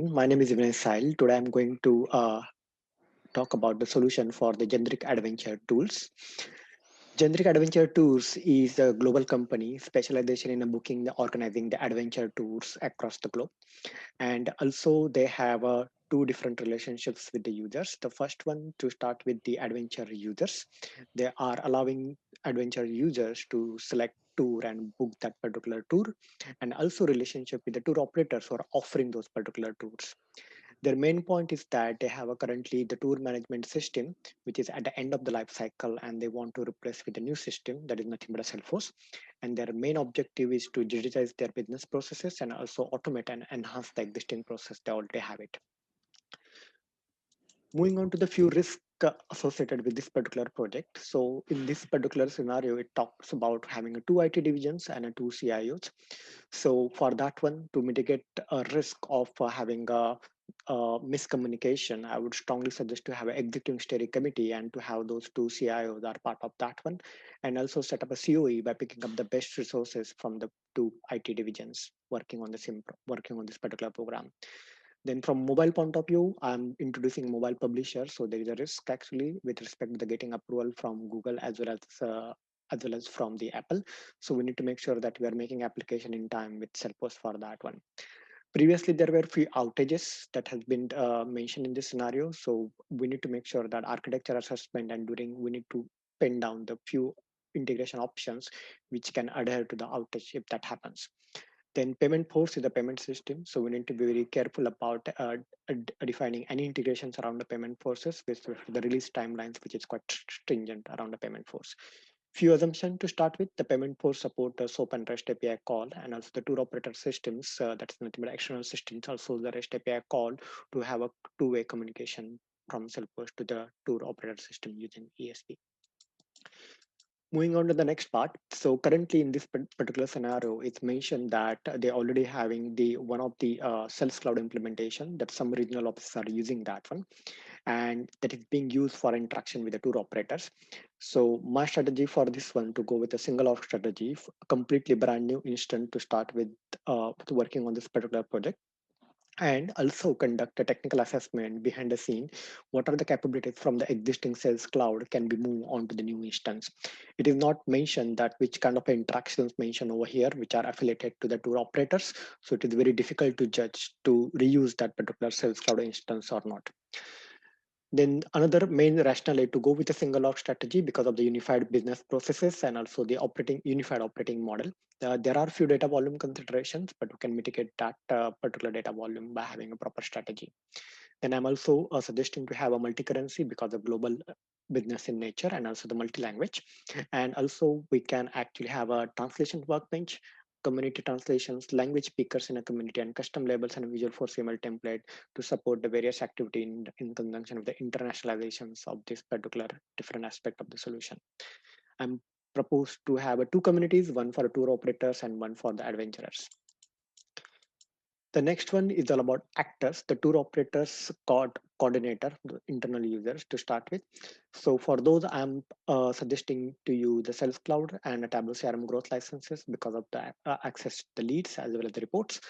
My name is Vinay Sahil. Today I'm going to talk about the solution for the Generic Adventure Tools. Generic Adventure Tours is a global company specialization in booking, the organizing the adventure tours across the globe. And also they have two different relationships with the users. The first one to start with the adventure users. They are allowing adventure users to select tour and book that particular tour, and also relationship with the tour operators who are offering those particular tours. Their main point is that they have a currently the tour management system, which is at the end of the life cycle, and they want to replace with a new system that is nothing but a Salesforce. And their main objective is to digitize their business processes and also automate and enhance the existing process they already have it. Moving on to the few risks associated with this particular project. So in this particular scenario, it talks about having a two IT divisions and a two CIOs. So for that one, to mitigate a risk of having a miscommunication, I would strongly suggest to have an executive steering committee and to have those two CIOs are part of that one, and also set up a COE by picking up the best resources from the two IT divisions working on the working on this particular program. Then from mobile point of view, I'm introducing mobile publisher. So there is a risk actually with respect to the getting approval from Google as well as from the Apple. So we need to make sure that we are making application in time with Salesforce for that one. Previously, there were few outages that has been mentioned in this scenario. So we need to make sure that architecture assessment and during we need to pin down the few integration options which can adhere to the outage if that happens. Then payment force is a payment system. So we need to be very careful about defining any integrations around the payment forces with the release timelines, which is quite stringent around the payment force. Few assumptions to start with. The payment force support SOAP and REST API call, and also the tour operator systems, that's nothing but external systems, also the REST API call to have a two-way communication from Salesforce to the tour operator system using ESP. Moving on to the next part. So currently in this particular scenario, it's mentioned that they already having the one of the Sales Cloud implementation that some regional offices are using that one, and that is being used for interaction with the tour operators. So my strategy for this one to go with a single org strategy, completely brand new instant to start with working on this particular project, and also conduct a technical assessment behind the scene. What are the capabilities from the existing Sales Cloud can be moved on to the new instance? It is not mentioned that which kind of interactions mentioned over here which are affiliated to the tour operators, so it is very difficult to judge to reuse that particular Sales Cloud instance or not. Then another main rationale to go with a single org strategy because of the unified business processes and also the operating unified operating model. There are few data volume considerations, but we can mitigate that particular data volume by having a proper strategy. Then I'm also suggesting to have a multi-currency because of global business in nature and also the multi-language. And also we can actually have a translation workbench, community translations, language speakers in a community, and custom labels and Visual Force email template to support the various activity in conjunction with the internationalizations of this particular different aspect of the solution. I'm proposed to have a two communities, one for tour operators and one for the adventurers. The next one is all about actors, the tour operators coordinator, the internal users to start with. So for those, I'm suggesting to you the Sales Cloud and a Tableau CRM growth licenses because of the access to the leads as well as the reports.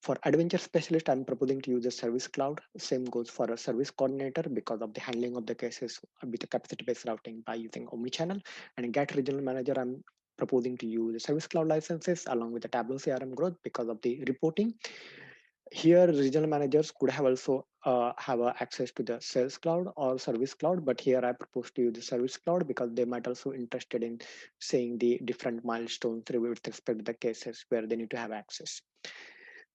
For adventure specialist, I'm proposing to use the Service Cloud. Same goes for a service coordinator because of the handling of the cases with the capacity-based routing by using Omnichannel. And Get Regional Manager, I'm proposing to use the Service Cloud licenses along with the Tableau CRM growth because of the reporting. Here regional managers could have also have access to the Sales Cloud or Service Cloud, but here I propose to use the Service Cloud because they might also interested in seeing the different milestones with respect to the cases where they need to have access.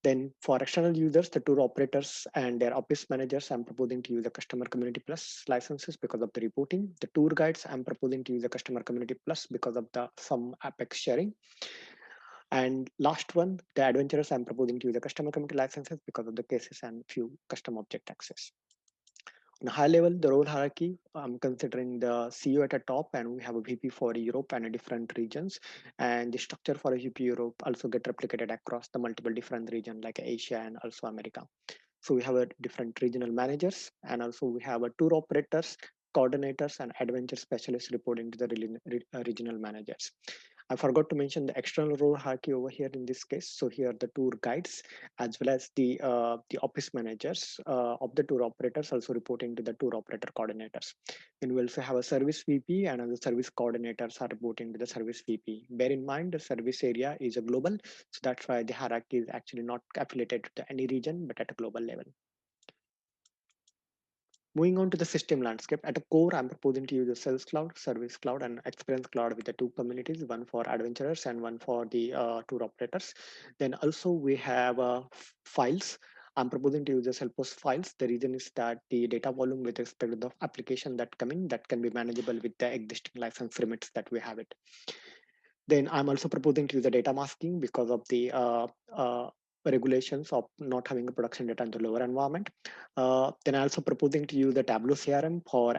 Then for external users, the tour operators and their office managers, I'm proposing to use the Customer Community Plus licenses because of the reporting. The tour guides, I'm proposing to use the Customer Community Plus because of the some Apex sharing. And last one, the adventurers, I'm proposing to use the customer community licenses because of the cases and few custom object access. On a high level, the role hierarchy, I'm considering the CEO at the top, and we have a VP for Europe and different regions. And the structure for a VP Europe also get replicated across the multiple different regions like Asia and also America. So we have a different regional managers, and also we have a tour operators, coordinators, and adventure specialists reporting to the regional managers. I forgot to mention the external role hierarchy over here in this case. So here the tour guides as well as the office managers of the tour operators also reporting to the tour operator coordinators. Then we also have a service VP and other service coordinators are reporting to the service VP. Bear in mind the service area is a global, so that's why the hierarchy is actually not affiliated to any region but at a global level. Moving on to the system landscape, at a core, I'm proposing to use the Sales Cloud, Service Cloud, and Experience Cloud with the two communities, one for adventurers and one for the tour operators. Then also we have files. I'm proposing to use the Salesforce files. The reason is that the data volume with respect to the application that come in, that can be manageable with the existing license limits that we have it. Then I'm also proposing to use the data masking because of the regulations of not having a production data in the lower environment. Then I also proposing to use the Tableau CRM for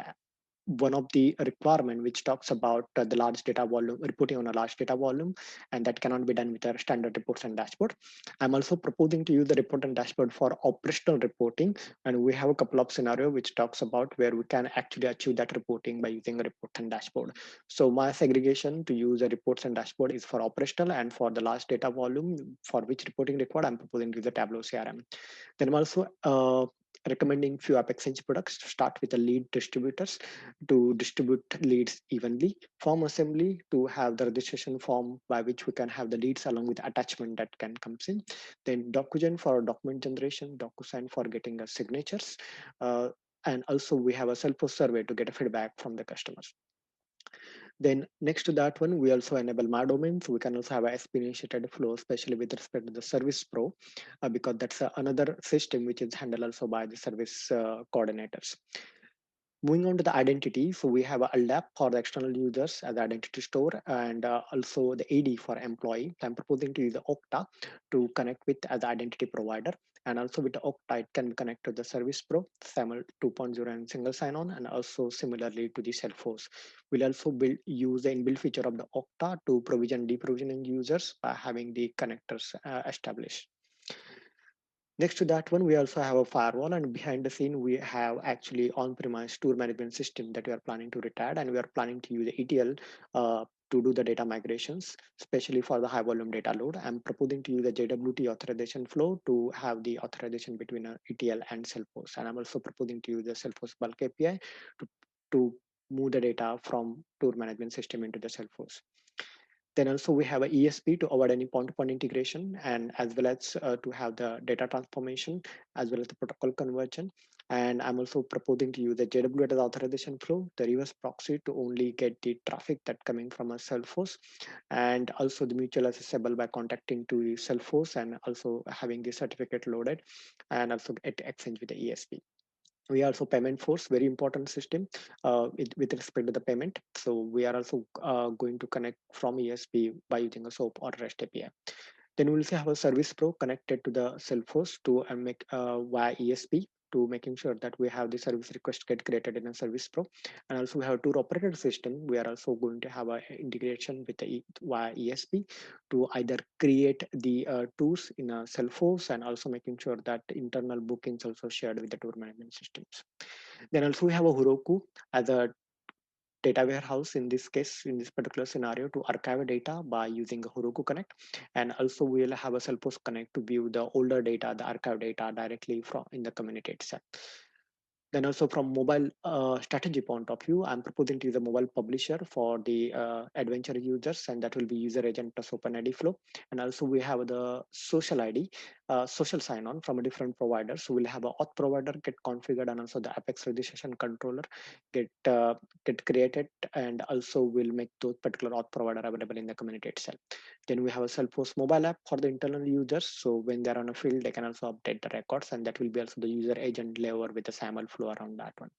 one of the requirement which talks about the large data volume, reporting on a large data volume, and that cannot be done with our standard reports and dashboard. I'm also proposing to use the report and dashboard for operational reporting, and we have a couple of scenario which talks about where we can actually achieve that reporting by using a report and dashboard. So my segregation to use the reports and dashboard is for operational, and for the large data volume for which reporting required, I'm proposing to use the Tableau CRM. Then I'm also recommending few AppExchange products to start with the lead distributors to distribute leads evenly, form assembly to have the registration form by which we can have the leads along with attachment that can comes in, then DocuGen for document generation, DocuSign for getting signatures, uh, and also we have a Salesforce survey to get a feedback from the customers. Then next to that one, we also enable my domains. We can also have a SP initiated flow, especially with respect to the Service Pro, because that's another system which is handled also by the service coordinators. Moving on to the identity, so we have a LDAP for the external users as identity store, and also the AD for employee. I'm proposing to use the Okta to connect with as identity provider, and also with the Okta, it can connect to the Service Pro, SAML 2.0 and single sign-on, and also similarly to the Salesforce. We'll also use the inbuilt feature of the Okta to provision deprovisioning users by having the connectors established. Next to that one, we also have a firewall, and behind the scene, we have actually on-premise tour management system that we are planning to retire, and we are planning to use the ETL to do the data migrations, especially for the high volume data load. I'm proposing to use the JWT authorization flow to have the authorization between ETL and Salesforce. And I'm also proposing to use the Salesforce bulk API to move the data from tour management system into the Salesforce. Then also we have a ESP to avoid any point-to-point integration, and as well as to have the data transformation as well as the protocol conversion. And I'm also proposing to use the JWT authorization flow, the reverse proxy to only get the traffic that coming from a Salesforce, and also the mutual accessible by contacting to Salesforce and also having the certificate loaded, and also get exchange with the ESP. We also payment force, very important system with respect to the payment. So we are also going to connect from ESP by using a SOAP or REST API. Then we'll also have a service pro connected to the Salesforce to make via ESP to making sure that we have the service request get created in a service pro. And also we have a tour operator system. We are also going to have a integration with the via ESP to either create the tours in a Salesforce and also making sure that internal bookings also shared with the tour management systems. Then also we have a Heroku as a data warehouse in this case, in this particular scenario, to archive data by using a Heroku Connect. And also we'll have a Salesforce Connect to view the older data, the archive data directly from in the community itself. Then also from mobile strategy point of view, I'm proposing to use a mobile publisher for the adventure users, and that will be user agent plus OpenID flow. And also we have the social ID, social sign-on from a different provider. So we'll have a auth provider get configured, and also the Apex registration controller get get created, and also we'll make those particular auth provider available in the community itself. Then we have a Salesforce mobile app for the internal users. So when they're on a field, they can also update the records, and that will be also the user agent layer with the SAML flow around that one.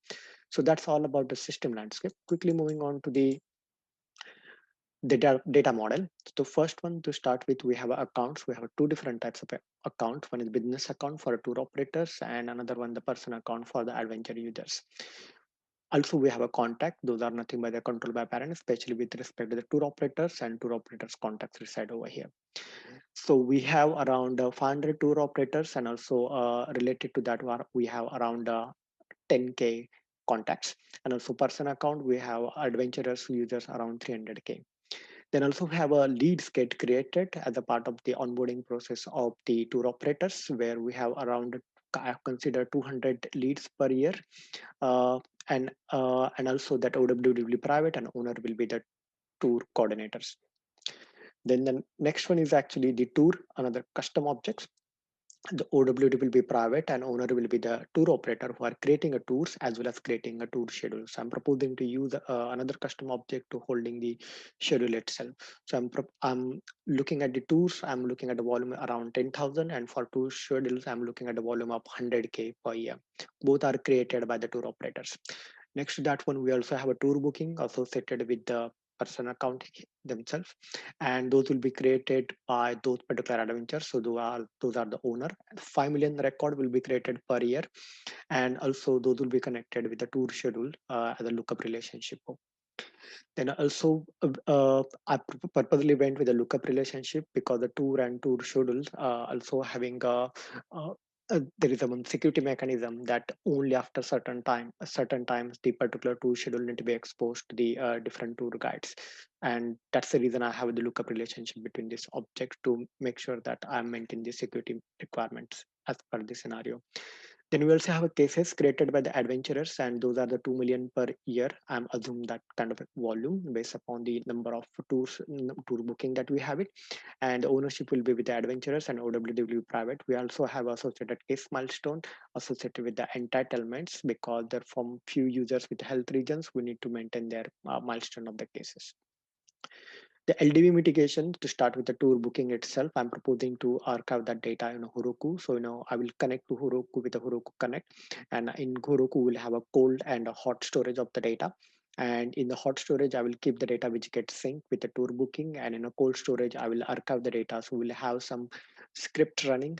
So that's all about the system landscape. Quickly moving on to the data model. So first one to start with, we have accounts. We have two different types of account. One is business account for tour operators, and another one the person account for the adventure users. Also, we have a contact. Those are nothing but the control by parent, especially with respect to the tour operators, and tour operators contacts reside over here. So we have around 500 tour operators, and also related to that one, we have around 10K contacts. And also person account, we have adventurous users around 300K. Then also we have a leads get created as a part of the onboarding process of the tour operators, where we have around, I consider 200 leads per year, uh, and also that OW will be private and owner will be the tour coordinators. Then the next one is actually the tour, another custom objects. The OWD will be private and owner will be the tour operator who are creating a tours as well as creating a tour schedule. So I'm proposing to use another custom object to holding the schedule itself. So I'm looking at the tours, I'm looking at the volume around 10,000, and for tour schedules, I'm looking at the volume of 100K per year. Both are created by the tour operators. Next to that one, we also have a tour booking associated with the person account themselves, and those will be created by those particular adventures. So those are the owner. 5 million record will be created per year, and also those will be connected with the tour schedule as a lookup relationship. Then also, I purposely went with a lookup relationship because the tour and tour schedules also having uh, there is a one security mechanism that only after certain times, the particular tour schedule need to be exposed to the different tour guides, and that's the reason I have the lookup relationship between this object to make sure that I'm maintaining the security requirements as per the scenario. Then we also have cases created by the adventurers, and those are the 2 million per year. I'm assume that kind of a volume based upon the number of tour booking that we have it, and the ownership will be with the adventurers and OWD will be private. We also have associated case milestone associated with the entitlements because there from few users with health regions, we need to maintain their milestone of the cases. The LDB mitigation, to start with the tour booking itself, I'm proposing to archive that data in Heroku. So, I will connect to Heroku with the Heroku Connect. And in Heroku, we'll have a cold and a hot storage of the data. And in the hot storage, I will keep the data which gets synced with the tour booking. And in a cold storage, I will archive the data. So we'll have some script running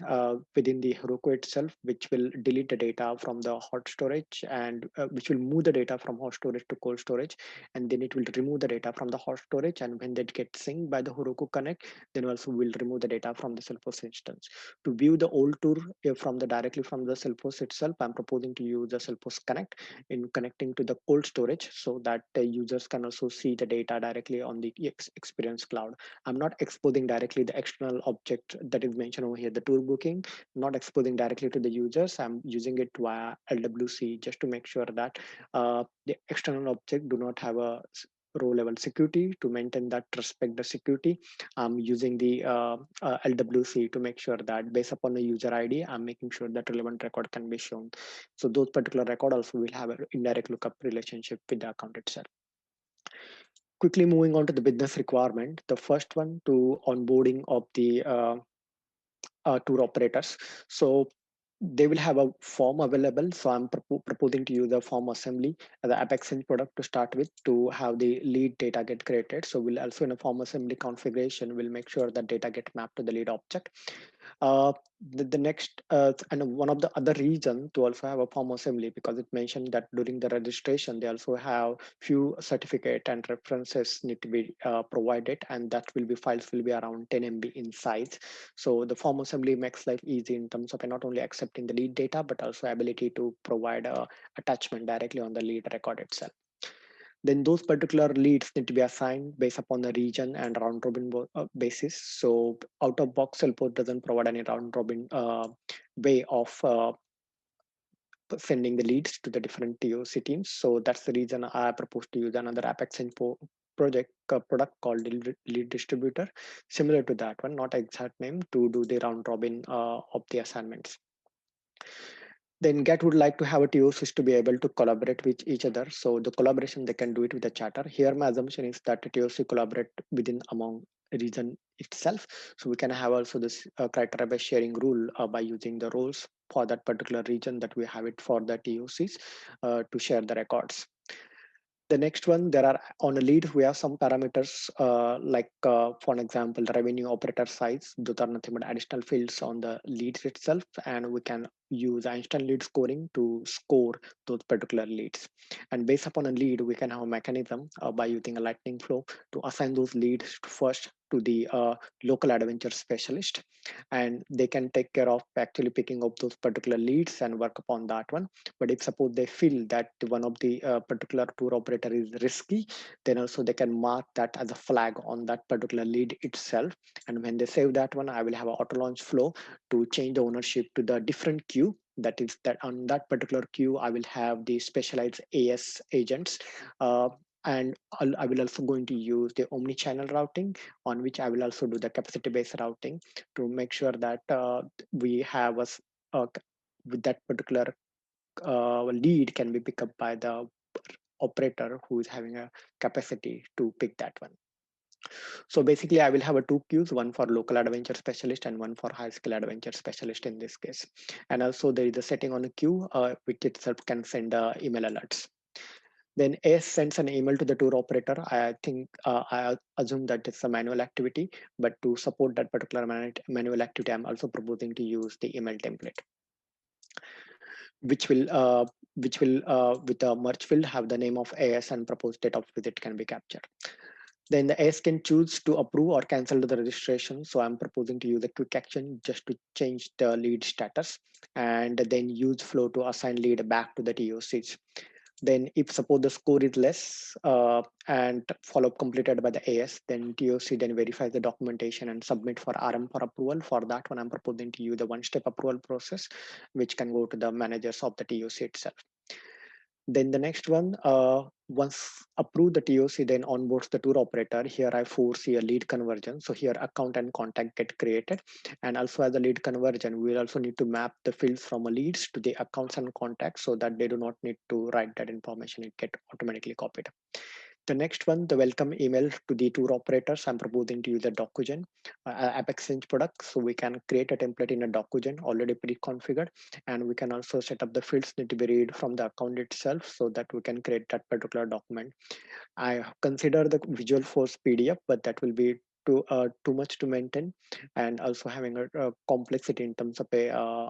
within the Heroku itself, which will delete the data from the hot storage and which will move the data from hot storage to cold storage, and then it will remove the data from the hot storage, and when that gets synced by the Heroku Connect, then also will remove the data from the Salesforce instance. To view the old tour from the directly from the Salesforce itself, I'm proposing to use the Salesforce Connect in connecting to the cold storage so that the users can also see the data directly on the Experience Cloud. I'm not exposing directly the external object that is mentioned over here, the tour booking, not exposing directly to the users. I'm using it via LWC just to make sure that the external object do not have a row level security. To maintain that, respect the security, I'm using the LWC to make sure that based upon the user ID, I'm making sure that relevant record can be shown. So those particular record also will have an indirect lookup relationship with the account itself. Quickly moving on to the business requirement, the first one to onboarding of the tour operators. So they will have a form available. So I'm proposing to use the form assembly as the AppExchange product to start with to have the lead data get created. So we'll also in a form assembly configuration, we'll make sure that data get mapped to the lead object. The next and one of the other reason to also have a form assembly, because it mentioned that during the registration they also have few certificate and references need to be provided, and that will be files will be around 10 MB in size. So the form assembly makes life easy in terms of not only accepting the lead data but also ability to provide a attachment directly on the lead record itself. Then those particular leads need to be assigned based upon the region and round robin basis. So out of box Salesforce doesn't provide any round robin way of sending the leads to the different TOC teams. So that's the reason I propose to use another AppExchange project product called lead distributor, similar to that one, not exact name, to do the round robin of the assignments. Then Get would like to have a TOCs to be able to collaborate with each other. So the collaboration, they can do it with the chatter. Here, my assumption is that the TOC collaborate within among region itself. So we can have also this criteria based sharing rule by using the roles for that particular region that we have it for the TOCs to share the records. The next one, there are on a lead, we have some parameters like, for an example, revenue operator size. Those are nothing but additional fields on the leads itself, and we can use instant lead scoring to score those particular leads. And based upon a lead, we can have a mechanism by using a lightning flow to assign those leads first to the local adventure specialist, and they can take care of actually picking up those particular leads and work upon that one. But if suppose they feel that one of the particular tour operator is risky, then also they can mark that as a flag on that particular lead itself. And when they save that one, I will have an auto launch flow to change the ownership to the different queue. That is that on that particular queue, I will have the specialized AS agents. And I will also going to use the omni-channel routing, on which I will also do the capacity-based routing to make sure that we have with that particular lead can be picked up by the operator who is having a capacity to pick that one. So basically, I will have a two queues, one for local adventure specialist and one for high skill adventure specialist in this case. And also there is a setting on a queue which itself can send email alerts. Then AS sends an email to the tour operator. I think I assume that it's a manual activity, but to support that particular manual activity, I'm also proposing to use the email template, which will with a merge field have the name of AS and proposed date of visit can be captured. Then the AS can choose to approve or cancel the registration. So I'm proposing to use a quick action just to change the lead status, and then use flow to assign lead back to the TOCs. Then if suppose the score is less and follow-up completed by the AS, then TOC then verifies the documentation and submit for RM for approval. For that one, I'm proposing to use the one-step approval process, which can go to the managers of the TOC itself. Then the next one, once approved the TOC, then onboards the tour operator. Here I foresee a lead conversion. So here account and contact get created. And also as a lead conversion, we will also need to map the fields from a leads to the accounts and contacts so that they do not need to write that information. It get automatically copied. The next one, the welcome email to the tour operators. I'm proposing to use a DocuGen App Exchange product. So we can create a template in a DocuGen already pre-configured, and we can also set up the fields need to be read from the account itself so that we can create that particular document. I consider the Visual Force PDF, but that will be too much to maintain, and also having a complexity in terms of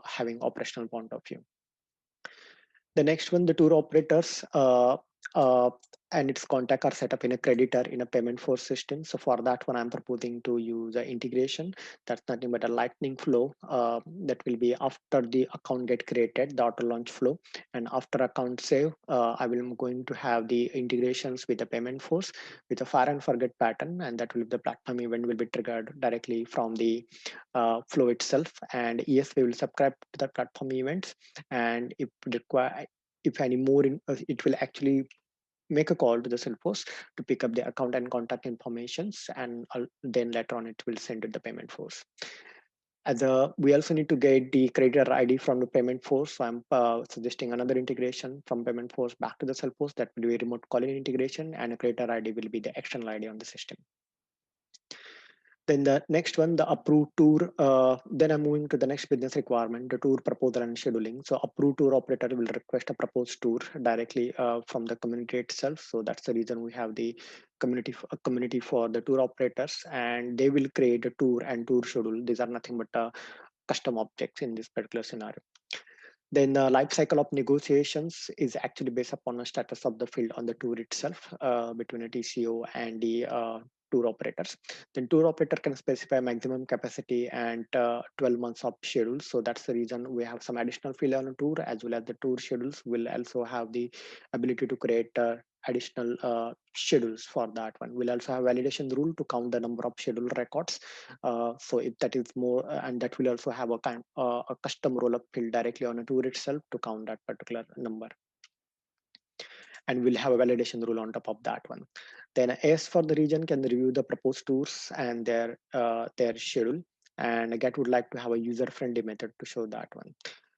having operational point of view. The next one, the tour operators uh, and its contact are set up in a creditor in a payment force system. So for that one, I'm proposing to use an integration. That's nothing but a lightning flow that will be after the account get created, the auto launch flow. And after account save, I will going to have the integrations with the payment force with a fire and forget pattern. And that will be the platform event will be triggered directly from the flow itself. And yes, we will subscribe to the platform events. And if require, if any more, it will actually make a call to the Salesforce to pick up the account and contact informations, and then later on it will send to the payment force. We also need to get the creditor ID from the payment force. So I'm suggesting another integration from payment force back to the Salesforce. That will be a remote calling integration, and a creditor ID will be the external ID on the system. Then the next one, the approved tour. Then I'm moving to the next business requirement, the tour proposal and scheduling. So approved tour operator will request a proposed tour directly from the community itself. So that's the reason we have the community for the tour operators, and they will create a tour and tour schedule. These are nothing but custom objects in this particular scenario. Then the life cycle of negotiations is actually based upon the status of the field on the tour itself between a TCO and the tour operators. Then tour operator can specify maximum capacity and 12 months of schedules. So that's the reason we have some additional field on a tour, as well as the tour schedules will also have the ability to create additional schedules for that one. We'll also have validation rule to count the number of schedule records. So if that is more, and that will also have a kind a custom roll-up field directly on a tour itself to count that particular number. And we'll have a validation rule on top of that one. Then as for the region can review the proposed tours and their schedule. And GET would like to have a user-friendly method to show that one.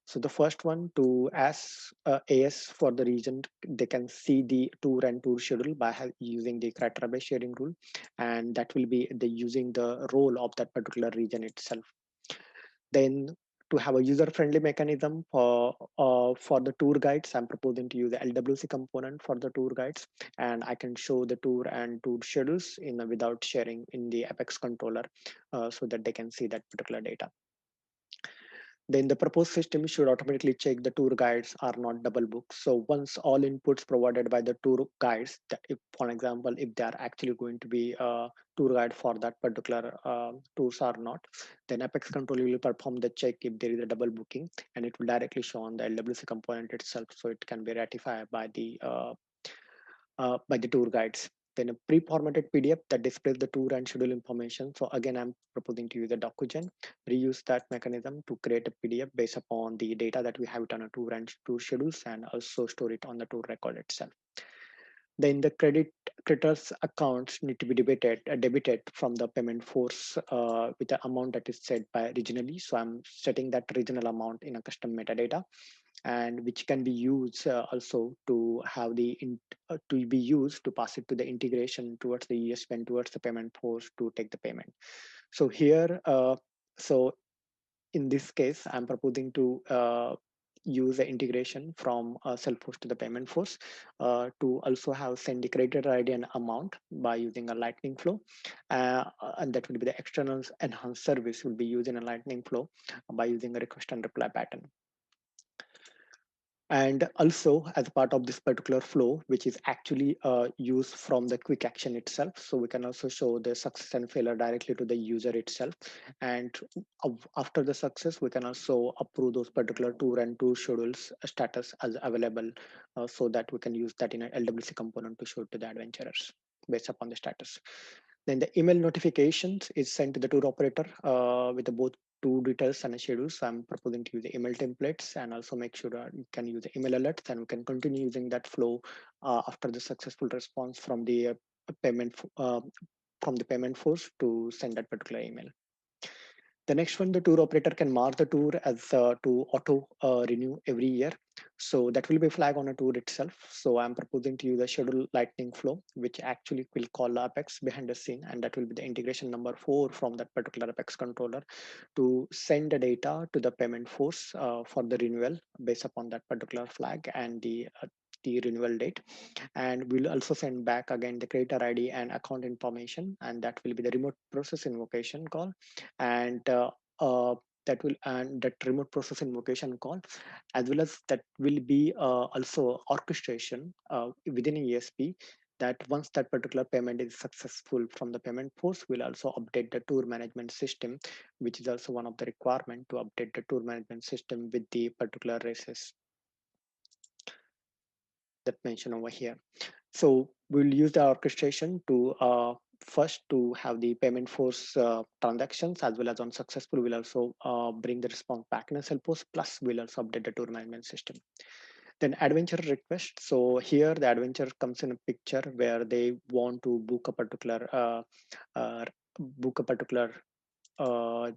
So the first one to ask AS for the region, they can see the tour and tour schedule by using the criteria-based sharing rule, and that will be the using the role of that particular region itself. Then to have a user-friendly mechanism for the tour guides, I'm proposing to use the LWC component for the tour guides, and I can show the tour and tour schedules without sharing in the Apex controller, so that they can see that particular data. Then the proposed system should automatically check the tour guides are not double booked. So once all inputs provided by the tour guides, if, for example, if they are actually going to be a tour guide for that particular tours or not, then Apex Control will perform the check if there is a double booking, and it will directly show on the LWC component itself, so it can be ratified by the tour guides. Then a pre-formatted PDF that displays the tour and schedule information. So again, I'm proposing to use a DocuGen, reuse that mechanism to create a PDF based upon the data that we have it on a tour and tour schedules, and also store it on the tour record itself. Then the creditors accounts need to be debited from the payment force with the amount that is set by regionally. So I'm setting that regional amount in a custom metadata, and which can be used also to have to be used to pass it to the integration towards the ESPN, towards the payment force to take the payment. So here, so in this case, I'm proposing to use the integration from Salesforce to the payment force to also have send the creditor ID and amount by using a Lightning Flow. And that will be the external enhanced service will be used in a Lightning Flow by using a request and reply pattern. And also as a part of this particular flow, which is actually used from the quick action itself, so we can also show the success and failure directly to the user itself. And after the success, we can also approve those particular tour and tour schedules status as available, so that we can use that in an LWC component to show to the adventurers based upon the status. Then the email notifications is sent to the tour operator with the both tour details and a schedule. So I'm proposing to use the email templates, and also make sure that you can use the email alerts, and we can continue using that flow after the successful response from the payment from the payment force to send that particular email. The next one, the tour operator can mark the tour as to auto renew every year. So that will be flag on a tour itself. So I'm proposing to use a schedule lightning flow, which actually will call Apex behind the scene. And that will be the integration number 4 from that particular Apex controller to send the data to the payment force for the renewal based upon that particular flag and the renewal date. And we'll also send back again the creator ID and account information, and that will be the remote process invocation call. And that will, and that remote process invocation call, as well as that will be also orchestration within a ESP, that once that particular payment is successful from the payment force, will also update the tour management system, which is also one of the requirement to update the tour management system with the particular races that mentioned over here. So we'll use the orchestration to first to have the payment force transactions, as well as on successful, we'll also bring the response back in a Salesforce, plus we'll also update the tour management system. Then adventure request. So here the adventure comes in a picture where they want to uh, book a particular uh,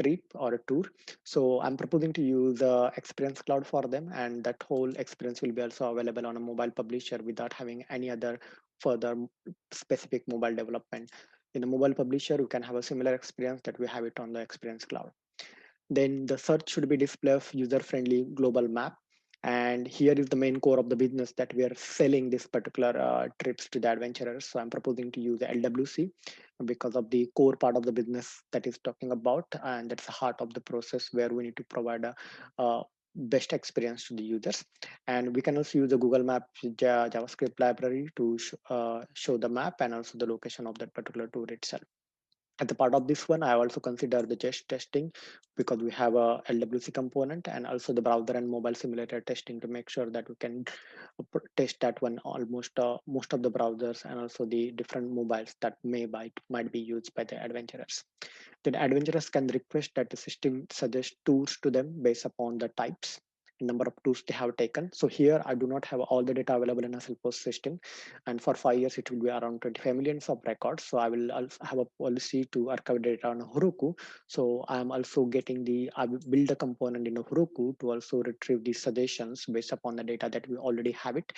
trip or a tour. So I'm proposing to use Experience Cloud for them, and that whole experience will be also available on a mobile publisher without having any other further specific mobile development. In a mobile publisher, you can have a similar experience that we have it on the Experience Cloud. Then the search should be display of user-friendly global map. And here is the main core of the business that we are selling this particular trips to the adventurers. So I'm proposing to use the LWC because of the core part of the business that is talking about, and that's the heart of the process where we need to provide a best experience to the users. And we can also use the Google Map JavaScript library to show the map and also the location of that particular tour itself. As a part of this one, I also consider the just testing, because we have a LWC component, and also the browser and mobile simulator testing to make sure that we can test that one almost most of the browsers and also the different mobiles that might be used by the adventurers. Then adventurers can request that the system suggest tours to them based upon the types, number of tours they have taken. So here I do not have all the data available in a Salesforce system, and for 5 years it will be around 25 millions of records. So I will also have a policy to archive data on Heroku. So I am also I will build a component in Heroku to also retrieve these suggestions based upon the data that we already have it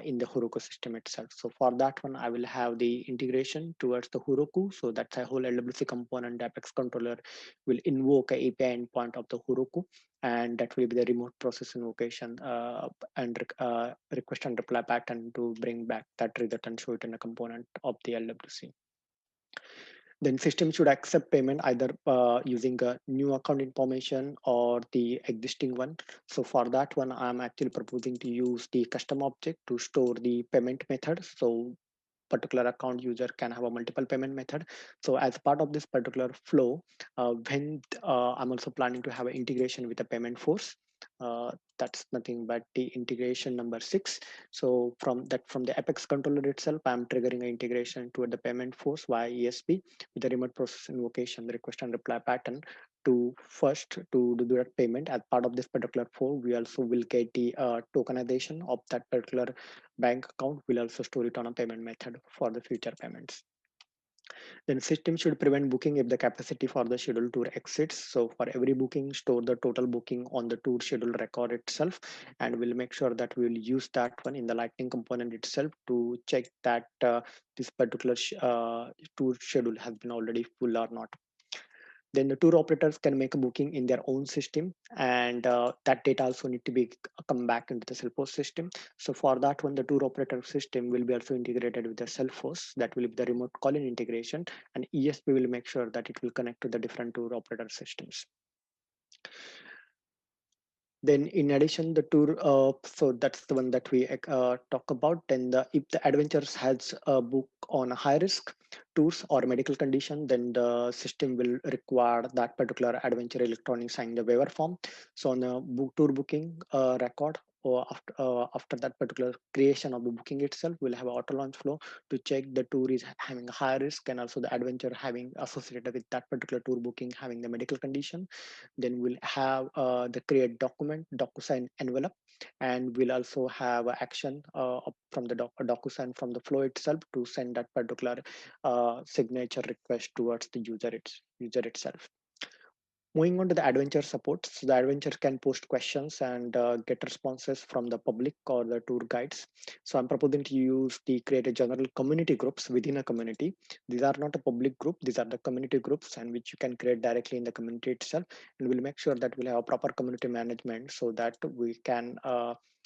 in the Heroku system itself. So for that one, I will have the integration towards the Heroku. So that's a whole LWC component. The Apex controller will invoke a API endpoint of the Heroku, and that will be the remote process invocation and request and reply pattern to bring back that result and show it in a component of the LWC. Then system should accept payment either using a new account information or the existing one. So for that one, I'm actually proposing to use the custom object to store the payment method. So particular account user can have a multiple payment method. So as part of this particular flow, when I'm also planning to have an integration with the payment force. That's nothing but the integration number 6. So from the Apex controller itself, I'm triggering an integration to the payment force via ESP with the remote process invocation, the request and reply pattern to first to do that payment. As part of this particular flow, we also will get the tokenization of that particular bank account. Will also store it on a payment method for the future payments. Then system should prevent booking if the capacity for the scheduled tour exceeds. So for every booking, store the total booking on the tour schedule record itself, and we'll make sure that we will use that one in the Lightning component itself to check that this particular tour schedule has been already full or not. Then the tour operators can make a booking in their own system, and that data also need to be come back into the Salesforce system. So for that one, the tour operator system will be also integrated with the Salesforce. That will be the remote calling integration, and ESP will make sure that it will connect to the different tour operator systems. Then in addition, the tour, so that's the one that we talk about. Then if the adventures has a book on a high risk tours or medical condition, then the system will require that particular adventure electronic sign the waiver form. So on a tour booking record, or after that particular creation of the booking itself, we'll have an auto launch flow to check the tour is having a high risk, and also the adventure having associated with that particular tour booking having the medical condition. Then we'll have the create document DocuSign envelope, and we'll also have action from the DocuSign from the flow itself to send that particular signature request towards the user itself. Moving on to the adventure support, so the adventure can post questions and get responses from the public or the tour guides. So I'm proposing to use the create a general community groups within a community. These are not a public group; these are the community groups, and which you can create directly in the community itself. And we'll make sure that we'll have a proper community management so that we can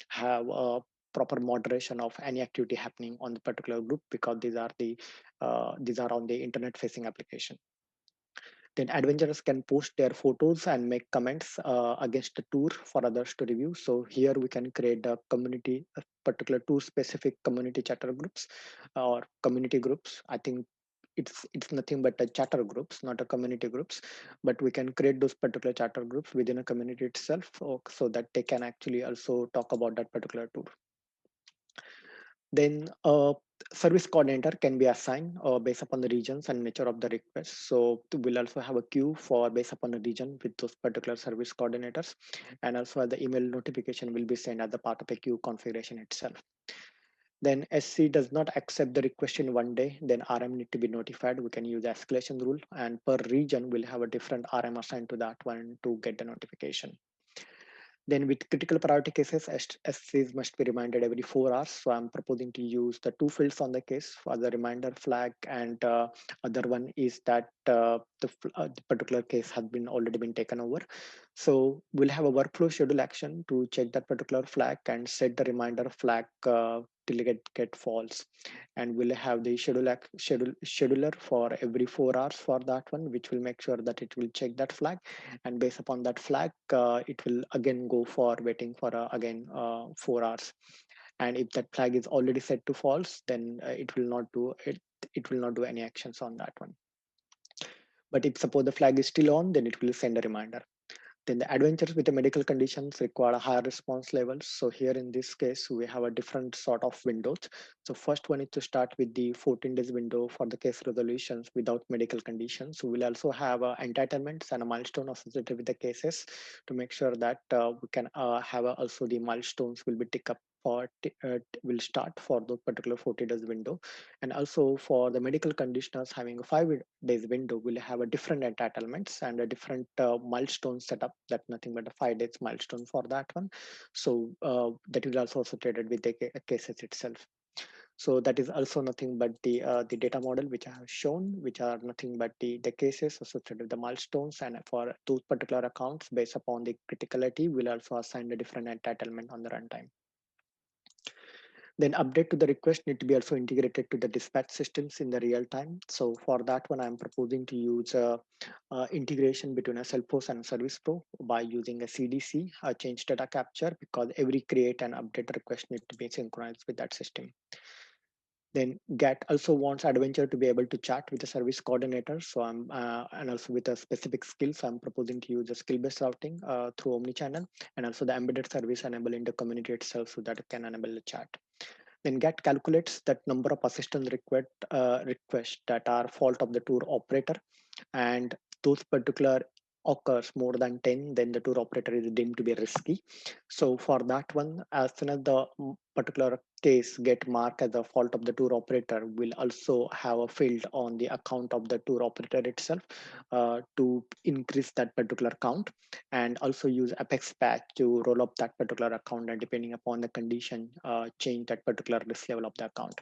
have a proper moderation of any activity happening on the particular group, because these are on the internet facing application. Then adventurers can post their photos and make comments against the tour for others to review. So here we can create a community, a particular tour specific community chatter groups or community groups. I think it's nothing but a chatter groups, not a community groups, but we can create those particular chatter groups within a community itself, so that they can actually also talk about that particular tour. Then service coordinator can be assigned based upon the regions and nature of the request. So we'll also have a queue for based upon the region with those particular service coordinators, and also the email notification will be sent as a part of a queue configuration itself. Then SC does not accept the request in one day, then RM need to be notified. We can use the escalation rule, and per region we'll have a different RM assigned to that one to get the notification. Then with critical priority cases, SCs must be reminded every 4 hours. So I'm proposing to use the two fields on the case for the reminder flag, and other one is that the particular case has been already been taken over. So we'll have a workflow schedule action to check that particular flag and set the reminder flag till it get false. And we'll have the scheduler for every 4 hours for that one, which will make sure that it will check that flag, and based upon that flag it will again go for waiting for again 4 hours. And if that flag is already set to false, then it will not do any actions on that one. But if suppose the flag is still on, then it will send a reminder. Then the adventures with the medical conditions require a higher response levels. So here in this case, we have a different sort of windows. So first one is to start with the 14 days window for the case resolutions without medical conditions. So we'll also have entitlements and a milestone associated with the cases to make sure that we can have also the milestones will be tick up for will start for the particular 40 days window. And also for the medical conditioners having a 5 days window, we'll have a different entitlements and a different milestone setup. That nothing but a 5 days milestone for that one. So that will also associated with the cases itself. So that is also nothing but the data model which I have shown, which are nothing but the cases associated with the milestones, and for those particular accounts based upon the criticality, we'll also assign a different entitlement on the runtime. Then update to the request need to be also integrated to the dispatch systems in the real time. So for that one, I'm proposing to use integration between a Salesforce and Service Pro by using a CDC, change data capture, because every create and update request need to be synchronized with that system. Then Get also wants Adventure to be able to chat with the service coordinator. So I'm and also with a specific skill. So I'm proposing to use a skill-based routing through Omnichannel, and also the embedded service enabling the community itself so that it can enable the chat. Then Get calculates that number of assistance requests that are fault of the tour operator, and those particular occurs more than 10, then the tour operator is deemed to be risky. So for that one, as soon as the particular case get marked as a fault of the tour operator, will also have a field on the account of the tour operator itself to increase that particular count, and also use Apex patch to roll up that particular account, and depending upon the condition, change that particular risk level of the account.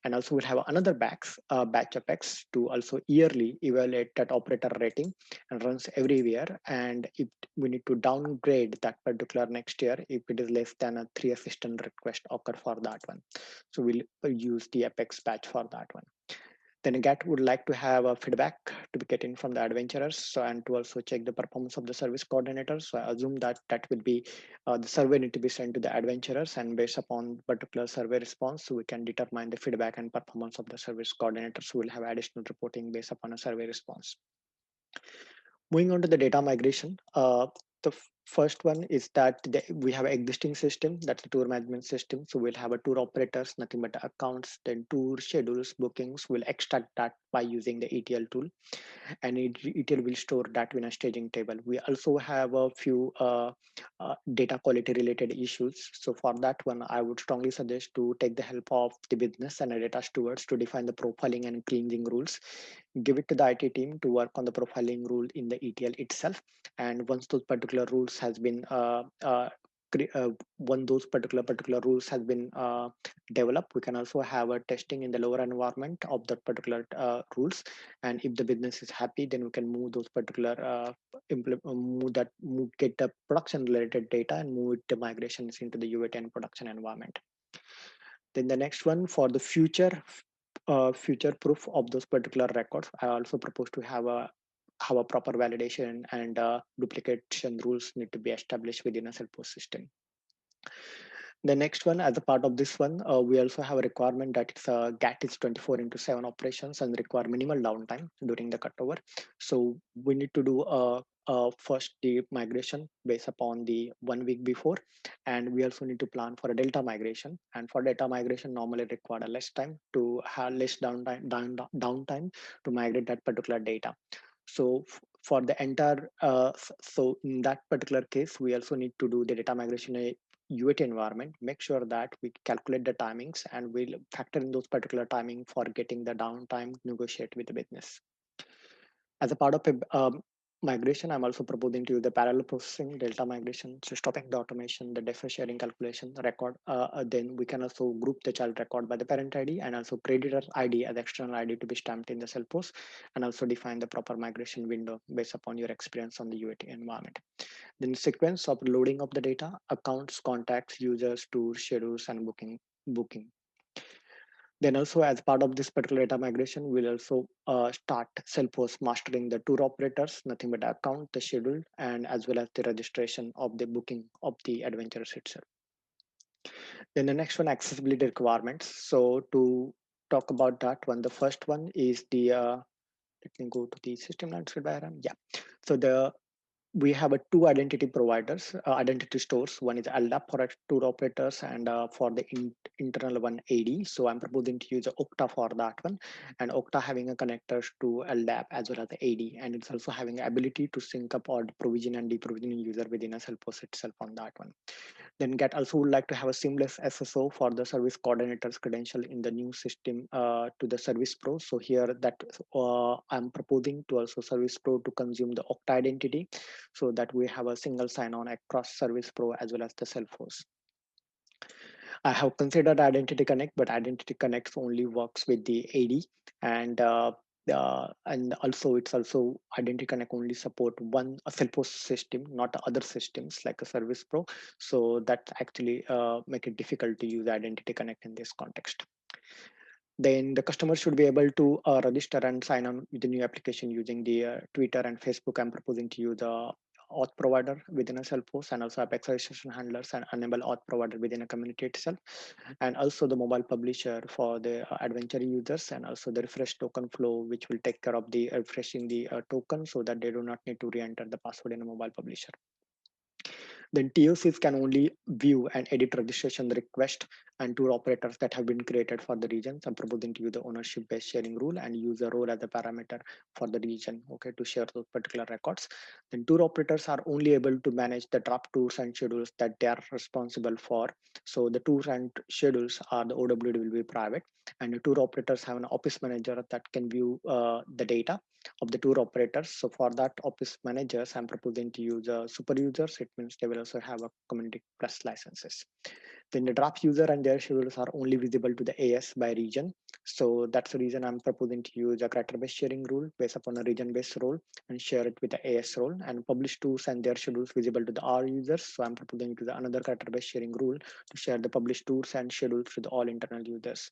And also we'll have another batch Apex to also yearly evaluate that operator rating and runs everywhere. And if we need to downgrade that particular next year, if it is less than a 3 assistant request occur for that one. So we'll use the Apex patch for that one. Then Get would like to have a feedback to be getting from the adventurers, so, and to also check the performance of the service coordinators. So I assume that that will be the survey need to be sent to the adventurers, and based upon particular survey response, so we can determine the feedback and performance of the service coordinators. So we'll have additional reporting based upon a survey response. Moving on to the data migration, the first one is that we have an existing system, that's the tour management system. So we'll have a tour operators, nothing but accounts, then tour schedules, bookings. We'll extract that by using the ETL tool, and ETL will store that in a staging table. We also have a few data quality related issues. So for that one, I would strongly suggest to take the help of the business and the data stewards to define the profiling and cleansing rules. Give it to the IT team to work on the profiling rule in the ETL itself. And once those particular rules has been when those particular rules has been developed, we can also have a testing in the lower environment of that particular rules. And if the business is happy, then we can move those particular get the production related data and move it the migrations into the UAT and production environment. Then the next one, for the future proof of those particular records, I also propose to have a proper validation, and duplication rules need to be established within a Salesforce system. The next one, as a part of this one, we also have a requirement that it's GAT is 24 into 7 operations and require minimal downtime during the cutover. So we need to do first the migration based upon the 1 week before, and we also need to plan for a delta migration. And for data migration, normally require less time to have less downtime to migrate that particular data. So for the entire, so in that particular case, we also need to do the data migration in a UAT environment. Make sure that we calculate the timings, and we'll factor in those particular timing for getting the downtime, negotiate with the business. As a part of migration, I'm also proposing to use the parallel processing, delta migration, so stopping the automation, the data sharing calculation, record. Then we can also group the child record by the parent ID, and also creditor ID as external ID to be stamped in the Salesforce, and also define the proper migration window based upon your experience on the UAT environment. Then sequence of loading of the data, accounts, contacts, users, tours, schedules, and booking. Then also, as part of this particular data migration, we'll also start Salesforce mastering the tour operators, nothing but the account, the schedule, and as well as the registration of the booking of the adventures itself. Then the next one, accessibility requirements. So to talk about that one, the first one is the let me go to the system landscape diagram. Yeah. So we have two identity providers, identity stores. One is LDAP for tour operators, and for the internal one AD. So I'm proposing to use Okta for that one, and Okta having a connectors to LDAP as well as the AD, and it's also having ability to sync up or provision and deprovisioning user within a Salesforce itself on that one. Then Get also would like to have a seamless SSO for the service coordinator's credential in the new system to the Service Pro. So here that I'm proposing to also Service Pro to consume the Okta identity, so that we have a single sign-on across Service Pro as well as the Salesforce. I have considered Identity Connect, but Identity Connect only works with the AD, and And also it's also Identity Connect only support one a Salesforce system, not other systems like a Service Pro. So that actually make it difficult to use Identity Connect in this context. Then the customer should be able to register and sign on with the new application using the Twitter and Facebook. I'm proposing to use the auth provider within a Salesforce, and also Apex registration handlers and enable auth provider within a community itself, and also the mobile publisher for the adventure users, and also the refresh token flow, which will take care of the refreshing the token so that they do not need to re-enter the password in a mobile publisher. Then TOCs can only view and edit registration request and tour operators that have been created for the regions. I'm proposing to use the ownership-based sharing rule and use a role as a parameter for the region, okay, to share those particular records. Then tour operators are only able to manage the draft tours and schedules that they are responsible for. So the tours and schedules are the OWD will be private, and the tour operators have an office manager that can view the data of the tour operators. So for that office managers, I'm proposing to use super users. It means they will also have a community plus licenses. Then the draft user and their schedules are only visible to the AS by region. So that's the reason I'm proposing to use a character-based sharing rule based upon a region-based role and share it with the AS role, and publish tours and their schedules visible to the R users. So I'm proposing to the another character-based sharing rule to share the published tours and schedules to the all internal users.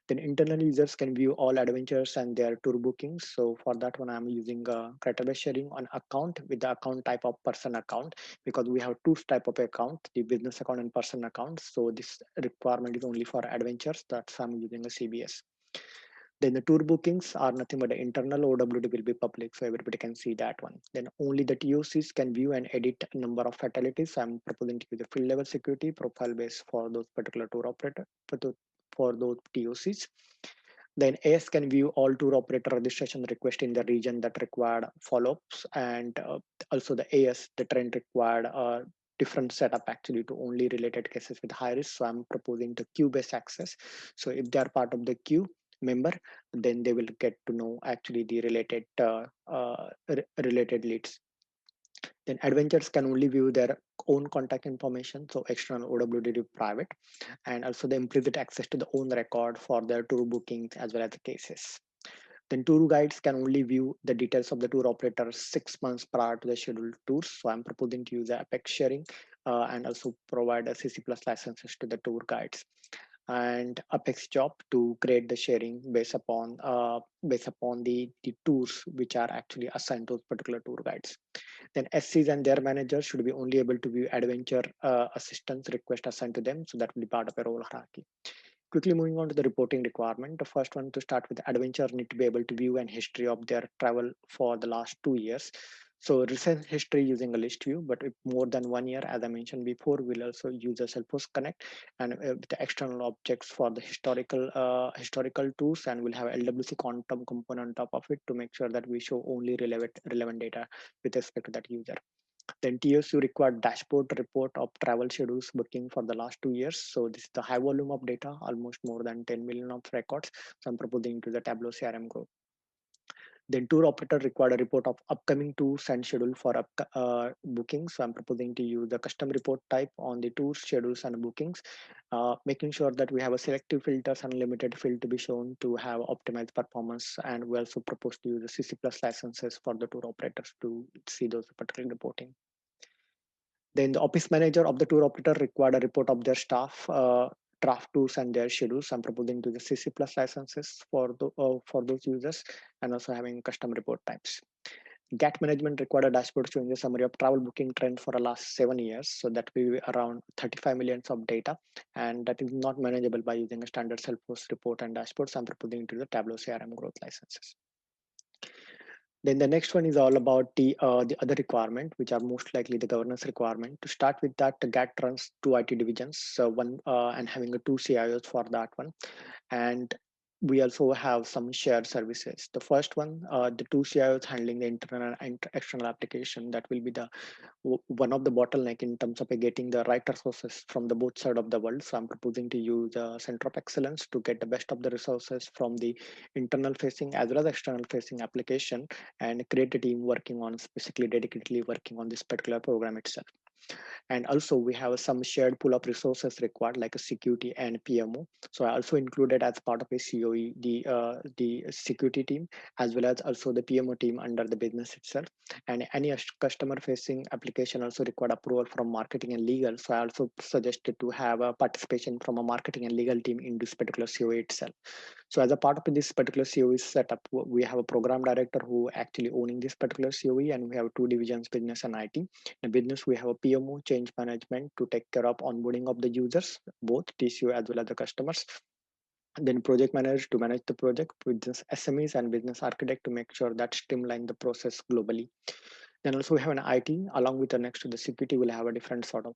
Then internal users can view all adventures and their tour bookings. So for that one, I'm using character-based sharing on account with the account type of person account, because we have two type of account, the business account and person account. So this requirement is only for adventures. That's I'm using a CBS. Then the tour bookings are nothing but the internal OWD will be public, so everybody can see that one. Then only the TOCs can view and edit a number of fatalities. I'm proposing to use the field level security profile base for those particular tour operator for those TOCs. Then AS can view all tour operator registration request in the region that required follow-ups, and also the AS, the trend required different setup actually to only related cases with high risk. So I'm proposing the queue-based access. So if they are part of the queue member, then they will get to know actually the related leads. Then adventures can only view their own contact information, so external OWD is private, and also the implicit access to the own record for their tour bookings as well as the cases. Then tour guides can only view the details of the tour operator 6 months prior to the scheduled tours. So I'm proposing to use the Apex sharing and also provide a CC plus licenses to the tour guides, and Apex job to create the sharing based upon the tours which are actually assigned to particular tour guides. Then SCs and their managers should be only able to view adventure assistance request assigned to them. So that will be part of a role hierarchy. Quickly moving on to the reporting requirement. The first one to start with, adventure need to be able to view an history of their travel for the last 2 years. So recent history using a list view, but if more than 1 year, as I mentioned before, we'll also use a Salesforce Connect and with the external objects for the historical tools, and we'll have LWC quantum component on top of it to make sure that we show only relevant data with respect to that user. Then TSU required dashboard report of travel schedules booking for the last 2 years. So this is the high volume of data, almost more than 10 million of records. So I'm proposing to the Tableau CRM group. Then tour operator required a report of upcoming tours and schedule for bookings. So I'm proposing to use the custom report type on the tours, schedules, and bookings, making sure that we have a selective filters and limited field to be shown to have optimized performance. And we also propose to use the CC plus licenses for the tour operators to see those particular reporting. Then the office manager of the tour operator required a report of their staff, draft tours and their schedules. I'm proposing to the CC plus licenses for those users, and also having custom report types. GAT management required a dashboard showing a summary of travel booking trend for the last 7 years. So that will be around 35 millions of data, and that is not manageable by using a standard Salesforce report and dashboards. I'm proposing to the Tableau CRM growth licenses. Then the next one is all about the other requirement, which are most likely the governance requirement. To start with that, the GAT runs two IT divisions, so one and having a two CIOs for that one. And we also have some shared services. The first one, the two CIOs handling the internal and external application, that will be the one of the bottleneck in terms of getting the right resources from the both side of the world. So I'm proposing to use a center of excellence to get the best of the resources from the internal facing as well as external facing application, and create a team working on specifically dedicatedly working on this particular program itself. And also we have some shared pool of resources required like a security and PMO. So I also included as part of a COE, the security team, as well as also the PMO team under the business itself. And any customer facing application also required approval from marketing and legal. So I also suggested to have a participation from a marketing and legal team in this particular COE itself. So as a part of this particular COE setup, we have a program director who actually owning this particular COE, and we have two divisions, business and IT. In business, we have a PMO, change management, to take care of onboarding of the users, both TCO as well as the customers. Then project manager to manage the project, business SMEs and business architect to make sure that streamline the process globally. Then also we have an IT along with the next to the security, we'll have a different sort of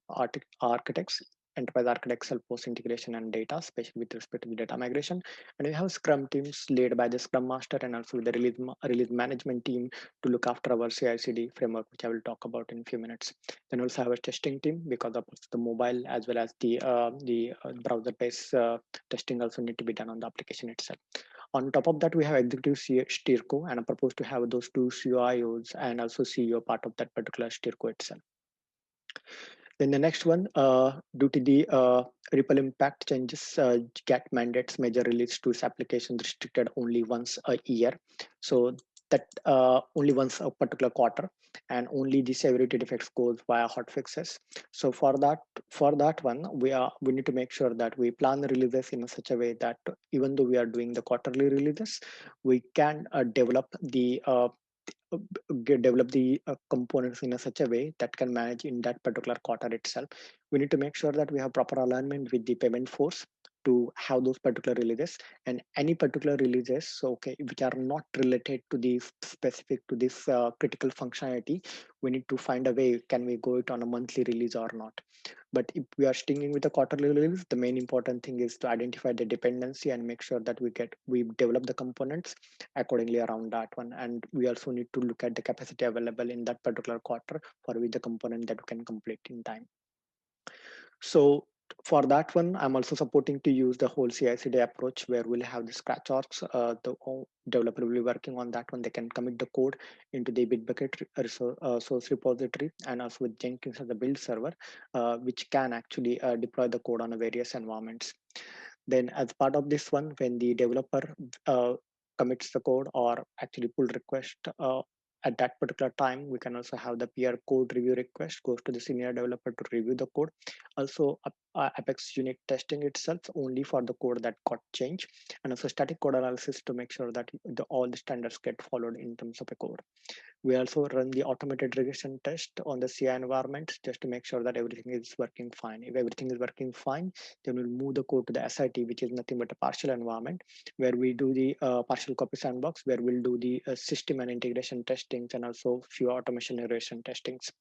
architects, enterprise architects help post integration and data, especially with respect to the data migration. And we have scrum teams led by the scrum master and also the release management team to look after our CI/CD framework, which I will talk about in a few minutes. Then also have a testing team because of the mobile as well as the browser based testing also need to be done on the application itself. On top of that, we have executive steerco, and I propose to have those two CIOs and also CEO part of that particular steerco itself. Then the next one, due to the ripple impact changes, GAT mandates major release to its application restricted only once a year. So that only once a particular quarter, and only the severity defects goes via hot fixes. So for that one, we need to make sure that we plan the releases in such a way that even though we are doing the quarterly releases, we can develop the components in such a way that can manage in that particular quarter itself. We need to make sure that we have proper alignment with the payment force to have those particular releases, and any particular releases, so okay, which are not related to the specific to this critical functionality, we need to find a way, can we go it on a monthly release or not. But if we are sticking with the quarterly release, the main important thing is to identify the dependency and make sure that we develop the components accordingly around that one. And we also need to look at the capacity available in that particular quarter for which the component that we can complete in time. So for that one, I'm also supporting to use the whole CI/CD approach where we'll have the scratch arcs. The developer will be working on that one. They can commit the code into the Bitbucket source repository, and also with Jenkins as the build server, which can actually deploy the code on various environments. Then as part of this one, when the developer commits the code or actually pull request at that particular time, we can also have the peer code review request goes to the senior developer to review the code. Also Apex unit testing itself only for the code that got changed, and also static code analysis to make sure that all the standards get followed in terms of a code. We also run the automated regression test on the CI environment just to make sure that everything is working fine. If everything is working fine, then we'll move the code to the SIT, which is nothing but a partial environment, where we do the partial copy sandbox, where we'll do the system and integration testings and also few automation regression testings.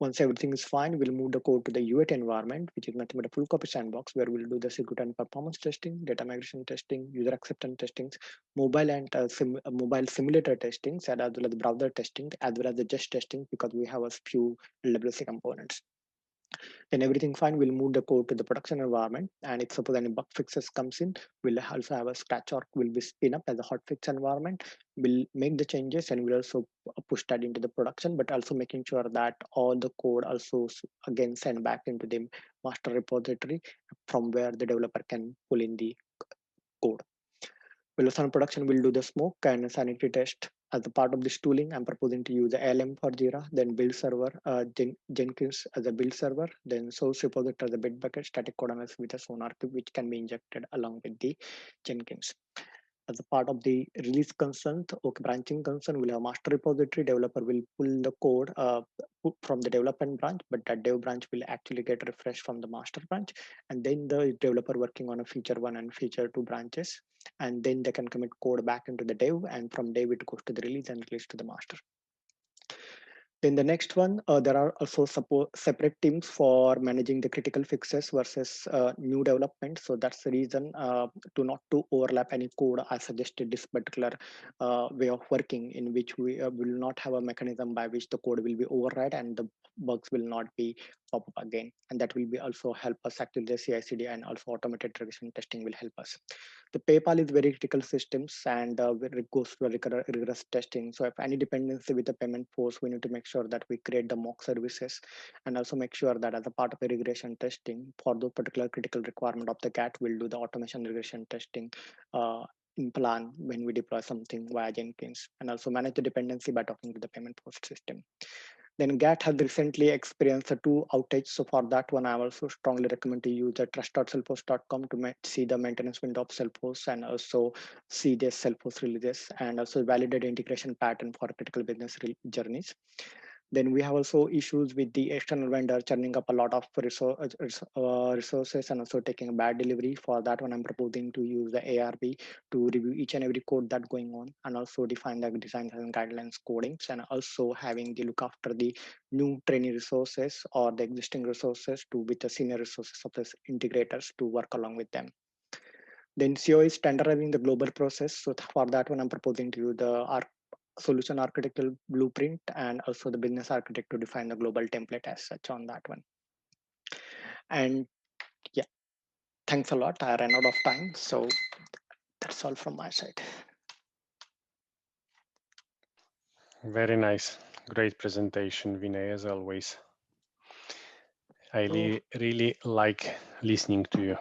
Once everything is fine, we'll move the code to the UAT environment, which is nothing but a full copy sandbox, where we'll do the security and performance testing, data migration testing, user acceptance testings, mobile and mobile simulator testings, and as well as the browser testing, as well as the just testing, because we have a few LWC components. Then everything fine, we'll move the code to the production environment. And if suppose any bug fixes comes in, we'll also have a scratch arc will be spin up as a hotfix environment. We'll make the changes and we'll also push that into the production, but also making sure that all the code also again send back into the master repository from where the developer can pull in the code. Wilson production will do the smoke and sanity test. As a part of this tooling, I'm proposing to use the ALM for Jira, then build server, Jenkins as a build server, then source repository as a Bitbucket, static code analysis with a Sonar, which can be injected along with the Jenkins. As a part of the release concern, okay, branching concern, we'll have master repository. Developer will pull the code from the development branch, but that dev branch will actually get refreshed from the master branch. And then the developer working on a feature one and feature two branches, and then they can commit code back into the dev, and from dev it goes to the release and release to the master. Then the next one, there are also separate teams for managing the critical fixes versus new development. So that's the reason to not to overlap any code. I suggested this particular way of working in which we will not have a mechanism by which the code will be override and the bugs will not be pop up again. And that will be also help us actually the CI/CD, and also automated regression testing will help us. The PayPal is very critical systems, and it goes to rigorous testing. So if any dependency with the payment force, we need to make sure that we create the mock services, and also make sure that as a part of the regression testing for those particular critical requirement of the GAT, we'll do the automation regression testing in plan when we deploy something via Jenkins, and also manage the dependency by talking to the payment post system. Then GAT has recently experienced a 2 outage. So for that one, I also strongly recommend to use the trust.salesforce.com to see the maintenance window of Salesforce and also see the Salesforce releases and also validate the integration pattern for critical business journeys. Then we have also issues with the external vendor churning up a lot of resources and also taking a bad delivery. For that one, I'm proposing to use the ARB to review each and every code that going on and also define the design and guidelines codings and also having the look after the new training resources or the existing resources to with the senior resources of the integrators to work along with them. Then CO is standardizing the global process. So for that one, I'm proposing to you the solution architectural blueprint and also the business architect to define the global template as such on that one. And yeah, thanks a lot. I ran out of time. So that's all from my side. Very nice. Great presentation, Vinay, as always. I really like listening to you.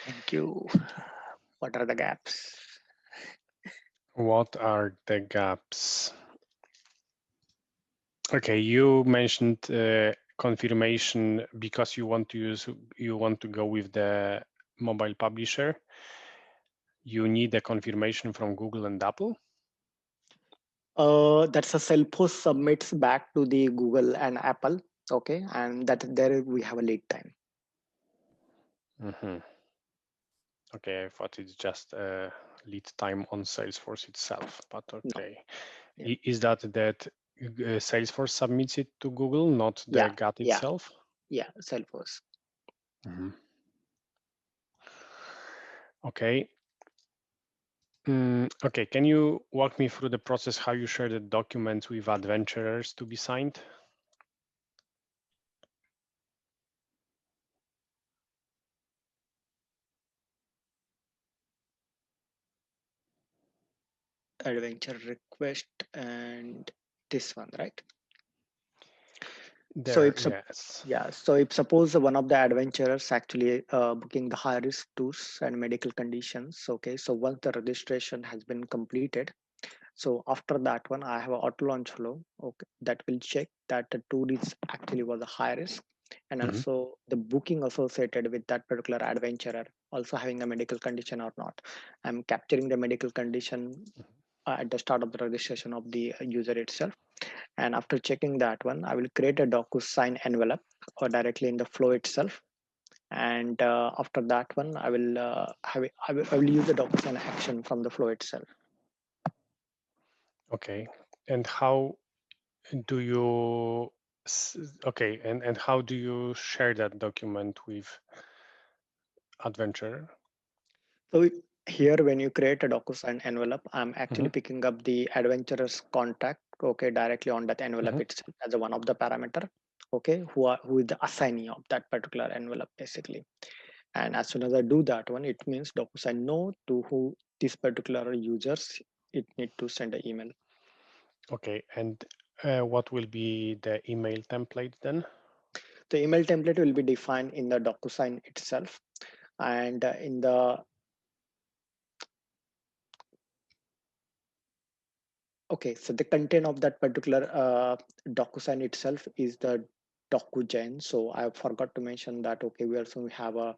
Thank you. What are the gaps? What are the gaps? Okay, you mentioned confirmation because you want to go with the mobile publisher. You need a confirmation from Google and Apple. That's a Salesforce submits back to the Google and Apple. Okay, and that there we have a lead time. Mm-hmm. Okay, I thought it's just a lead time on Salesforce itself, but okay. No. Yeah. Is that Salesforce submits it to Google, not the GAT itself? Yeah, Salesforce. Mm-hmm. Okay. Okay, can you walk me through the process how you share the documents with adventurers to be signed? Adventure request and this one, right? So There, if yes. yeah, so if suppose one of the adventurers actually booking the high risk tours and medical conditions, okay. So once the registration has been completed, so after that one, I have an auto launch flow, okay, that will check that the tour is actually was a high risk, and Mm-hmm. also the booking associated with that particular adventurer also having a medical condition or not. I'm capturing the medical condition at the start of the registration of the user itself. And after checking that one, I will create a DocuSign envelope or directly in the flow itself. And after that one, I will I will use the DocuSign action from the flow itself. Okay, and how do you? Okay, and how do you share that document with Adventure? So here, when you create a DocuSign envelope, I'm actually Mm-hmm. picking up the adventurer's contact, okay, directly on that envelope Mm-hmm. itself as a one of the parameter, okay, who is the assignee of that particular envelope basically. And as soon as I do that one, it means DocuSign know to who this particular users it need to send an email. Okay, and what will be the email template then? The email template will be defined in the DocuSign itself, and in the okay, so the content of that particular DocuSign itself is the DocuGen. So I forgot to mention that. Okay, we also have a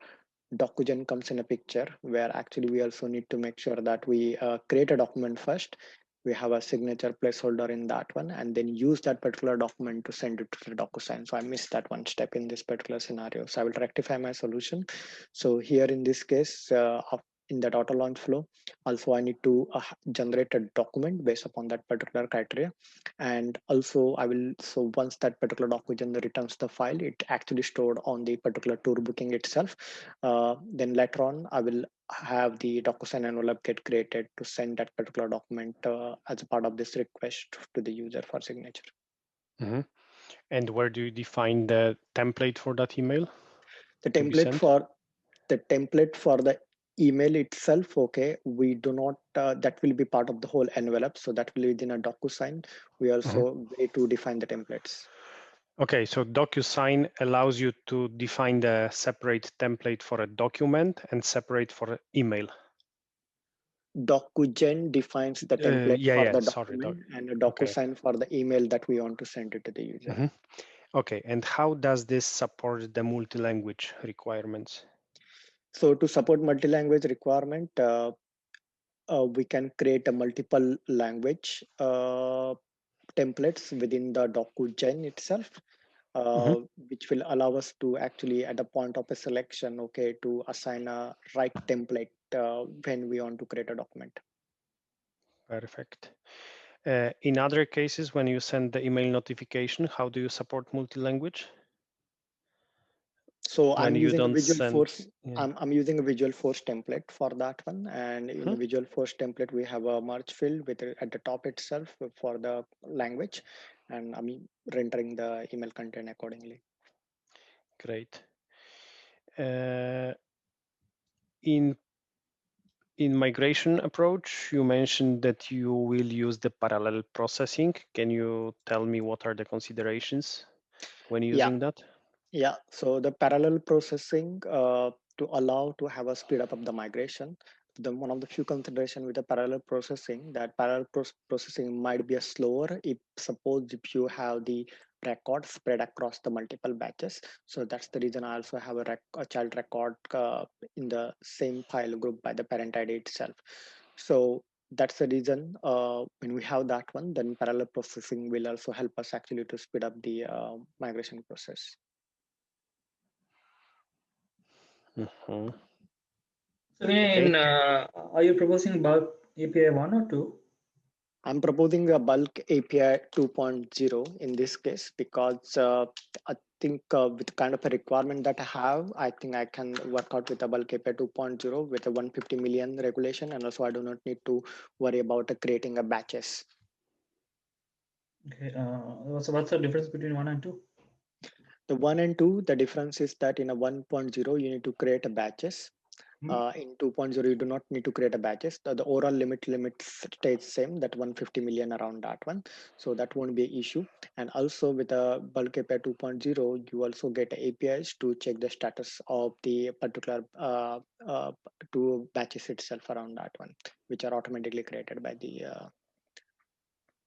DocuGen comes in a picture where actually we also need to make sure that we create a document first. We have a signature placeholder in that one, and then use that particular document to send it to the DocuSign. So I missed that one step in this particular scenario. So I will rectify my solution. So here in this case, in that auto launch flow, also I need to generate a document based upon that particular criteria. And also I will, so once that particular document returns the file, it actually stored on the particular tour booking itself. Then later on, I will have the DocuSign envelope get created to send that particular document as a part of this request to the user for signature. Mm-hmm. And where do you define the template for that email The to be template sent? for the email itself, okay, we do not that will be part of the whole envelope, so that will be within a DocuSign. We Mm-hmm. also way to define the templates. Okay, so DocuSign allows you to define the separate template for a document and separate for email. DocuGen defines the template for the Sorry. document, and a Okay. DocuSign for the email that we want to send it to the user. Okay, and how does this support the multi-language requirements? So to support multi-language requirement, we can create a multiple language templates within the DocuGen itself, which will allow us to actually at the point of a selection, okay, to assign a right template when we want to create a document. Perfect. In other cases, when you send the email notification, how do you support multi-language? So When I'm you using a don't Visual send, Force. I'm using a Visual Force template for that one, and in the Visual Force template we have a merge field with at the top itself for the language, and I'm rendering the email content accordingly. Great. In migration approach, you mentioned that you will use the parallel processing. Can you tell me what are the considerations when Yeah, using that? yeah. So the parallel processing to allow to have a speed up of the migration. The one of the few consideration with the parallel processing, that parallel processing might be a slower if suppose if you have the record spread across the multiple batches. So that's the reason I also have a child record in the same file group by the parent ID itself. So that's the reason when we have that one, then parallel processing will also help us actually to speed up the migration process. So in, are you proposing bulk API 1 or 2? I'm proposing a bulk API 2.0 in this case because I think with the kind of a requirement that I have, I think I can work out with a bulk API 2.0 with a 150 million regulation, and also I do not need to worry about creating a batches. Okay. So what's the difference between 1 and 2? The 1 and 2, the difference is that in a 1.0 you need to create a batches. In 2.0 you do not need to create a batches. The overall limit stays same, that 150 million around that one, so that won't be an issue. And also with a bulk API 2.0 you also get APIs to check the status of the particular two batches itself around that one, which are automatically created by the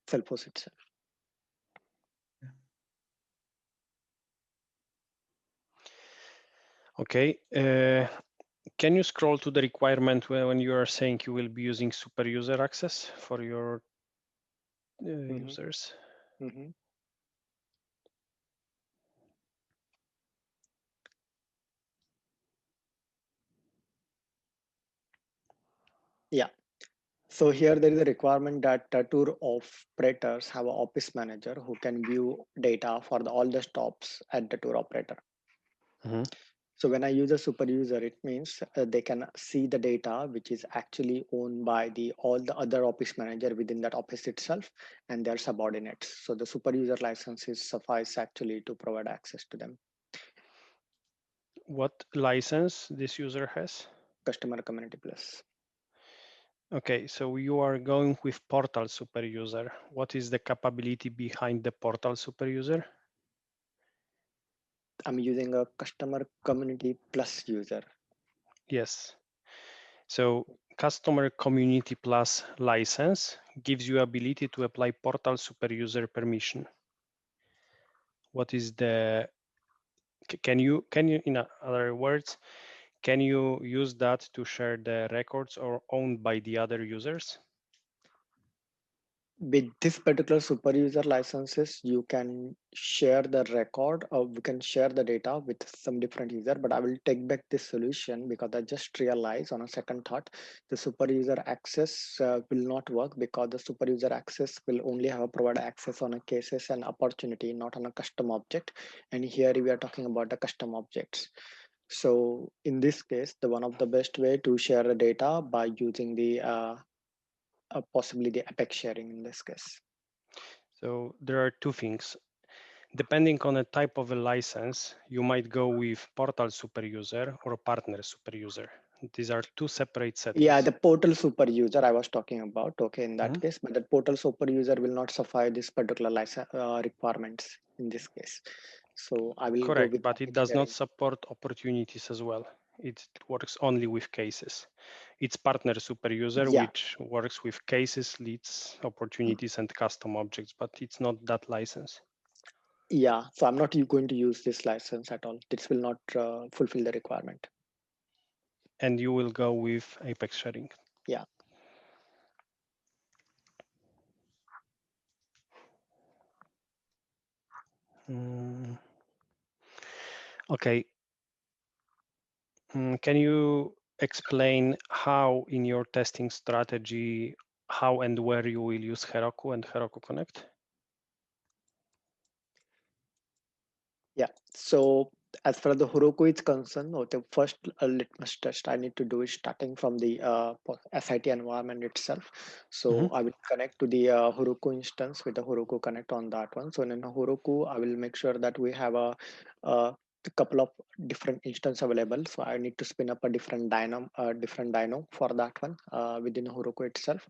Salesforce itself. Okay. Can you scroll to the requirement when you are saying you will be using super user access for your users? Yeah. So here there is a requirement that tour operators have an office manager who can view data for all the stops at the tour operator. So when I use a super user, it means they can see the data which is actually owned by all the other office manager within that office itself and their subordinates. So the super user licenses suffice actually to provide access to them. What license this user has? Customer Community Plus. Okay, so you are going with Portal Super User. What is the capability behind the Portal Super User? I'm using a Customer Community Plus user. Yes. So Customer Community Plus license gives you ability to apply Portal Super User permission. What is the, can you, in other words, can you use that to share the records or owned by the other users? With this particular super user licenses, you can share the record or we can share the data with some different user, but I will take back this solution because I just realized on a second thought, the super user access will not work because the super user access will only have provide access on a cases and opportunity, not on a custom object. And here we are talking about the custom objects. So in this case, the one of the best way to share the data by using the possibly the Apex sharing in this case. So there are two things. Depending on the type of a license, you might go with Portal Super User or Partner Super User. These are two separate settings. Yeah, the Portal Super User I was talking about. Okay, in that case, but the Portal Super User will not suffice this particular license requirements in this case. So I will go Correct, with but it Apex does not sharing. support opportunities as well. It works only with cases. It's partner super user, Yeah. which works with cases, leads, opportunities, and custom objects, but it's not that license. Yeah, so I'm not going to use this license at all. This will not fulfill the requirement. And you will go with Apex sharing. Yeah. Okay. Can you explain how in your testing strategy, how and where you will use Heroku and Heroku Connect? Yeah, so as far as the Heroku is concerned, the first litmus test I need to do is starting from the SIT environment itself. So I will connect to the Heroku instance with the Heroku Connect on that one. So in Heroku, I will make sure that we have a couple of different instances available. So I need to spin up a different dyno for that one within Heroku itself,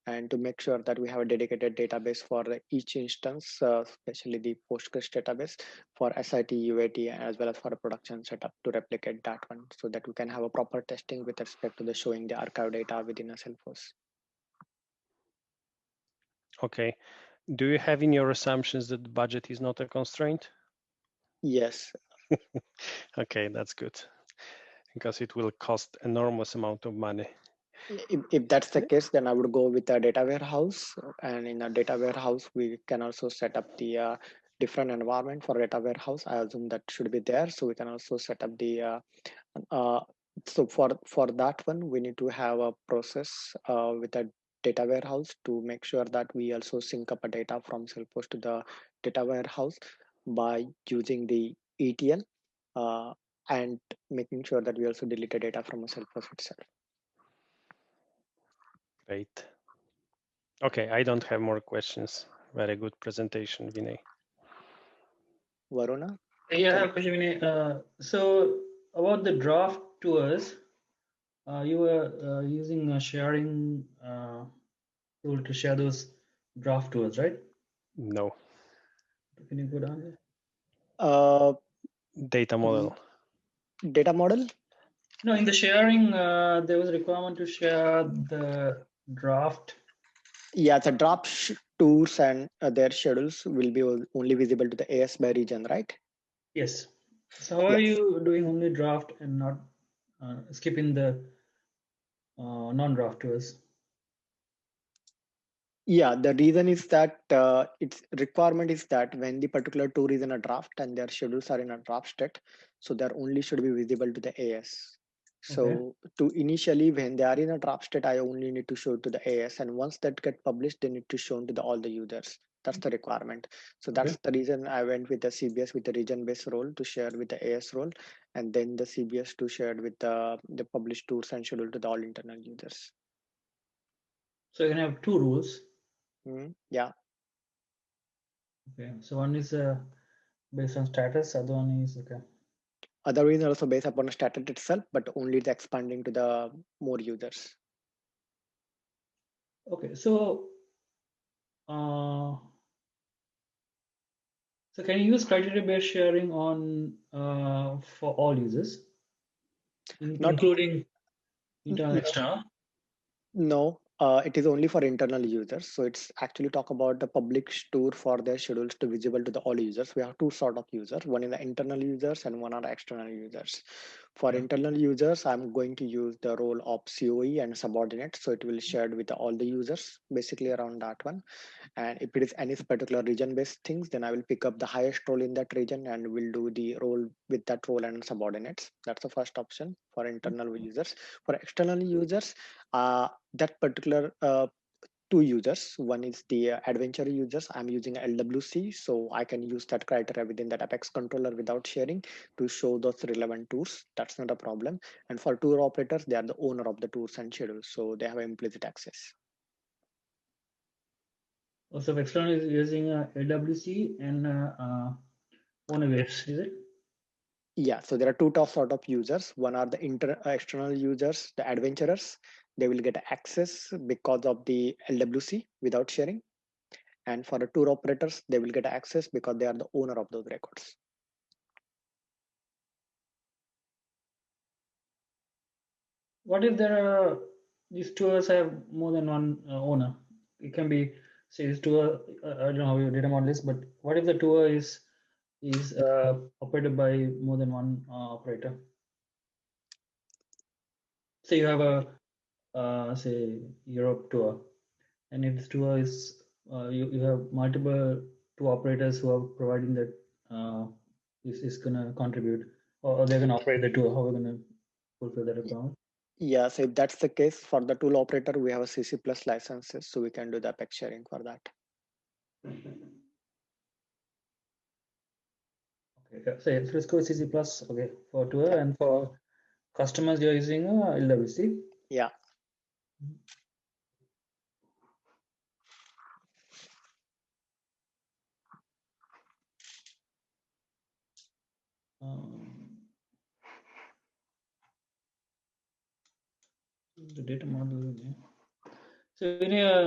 and to make sure that we have a dedicated database for each instance, especially the Postgres database for SIT, UAT, as well as for a production setup to replicate that one, so that we can have a proper testing with respect to the showing the archive data within a Salesforce. Okay. Do you have in your assumptions that the budget is not a constraint? Yes. Okay, that's good, because it will cost enormous amount of money. If that's the case, then I would go with a data warehouse, and in a data warehouse, we can also set up the different environment for data warehouse. I assume that should be there, so we can also set up the so for that one, we need to have a process with a data warehouse to make sure that we also sync up a data from Salesforce to the data warehouse by using the ETL and making sure that we also delete the data from a Salesforce itself. Great. Okay, I don't have more questions. Very good presentation, Vinay. Varuna? Yeah, I have a question, Vinay. So about the draft tours, you were using a sharing tool to share those draft tours, right? No. Can you go down there? Data model. Data model? No, in the sharing, there was a requirement to share the draft. Yeah, the draft tours and their schedules will be only visible to the AS by region, right? Yes. So how are you doing only draft and not skipping the non-draft tours? Yeah, the reason is that its requirement is that when the particular tour is in a draft and their schedules are in a draft state, so they only should be visible to the AS. So Okay. to initially, when they are in a draft state, I only need to show to the AS, and once that get published, they need to show to all the users. That's the requirement. So that's the reason I went with the CBS with the region-based role to share with the AS role, and then the CBS to share with the published tours and schedule to the all internal users. So you can have two rules. Yeah. Okay. So one is based on status, other one is okay. Other reason also based upon a status itself, but only it's expanding to the more users. Okay. So so can you use criteria-based sharing on for all users, including internal, external? No, it is only for internal users. So it's actually talk about the public tour for their schedules to visible to the all users. We have two sort of users. One is the internal users and one are the external users. For internal users, I'm going to use the role of COE and subordinate. So it will shared with all the users basically around that one. And if it is any particular region based things, then I will pick up the highest role in that region and will do the role with that role and subordinates. That's the first option for internal users. For external users, that particular two users. One is the adventure users. I'm using LWC, so I can use that criteria within that Apex controller without sharing to show those relevant tours. That's not a problem. And for tour operators, they are the owner of the tours and schedules, so they have implicit access. Also, external is using LWC and owner waves, is it? Yeah, so there are two top sort of users. One are the external users, the adventurers. They will get access because of the LWC without sharing. And for the tour operators, they will get access because they are the owner of those records. what if there are these tours have more than one owner? It can be, say, this tour. I don't know how your data model is, but what if the tour is operated by more than one operator? Say you have a say Europe tour, and if this tour is you have multiple two operators who are providing that is going to contribute, or they're going to operate the tour. How are we going to fulfill that requirement? Yeah, so if that's the case for the tool operator, we have a CC plus licenses, so we can do the Apex sharing for that. Okay, yeah. Say Frisco CC plus, okay, for tour, Yeah. and for customers you're using LWC. Yeah. The data model. Yeah. So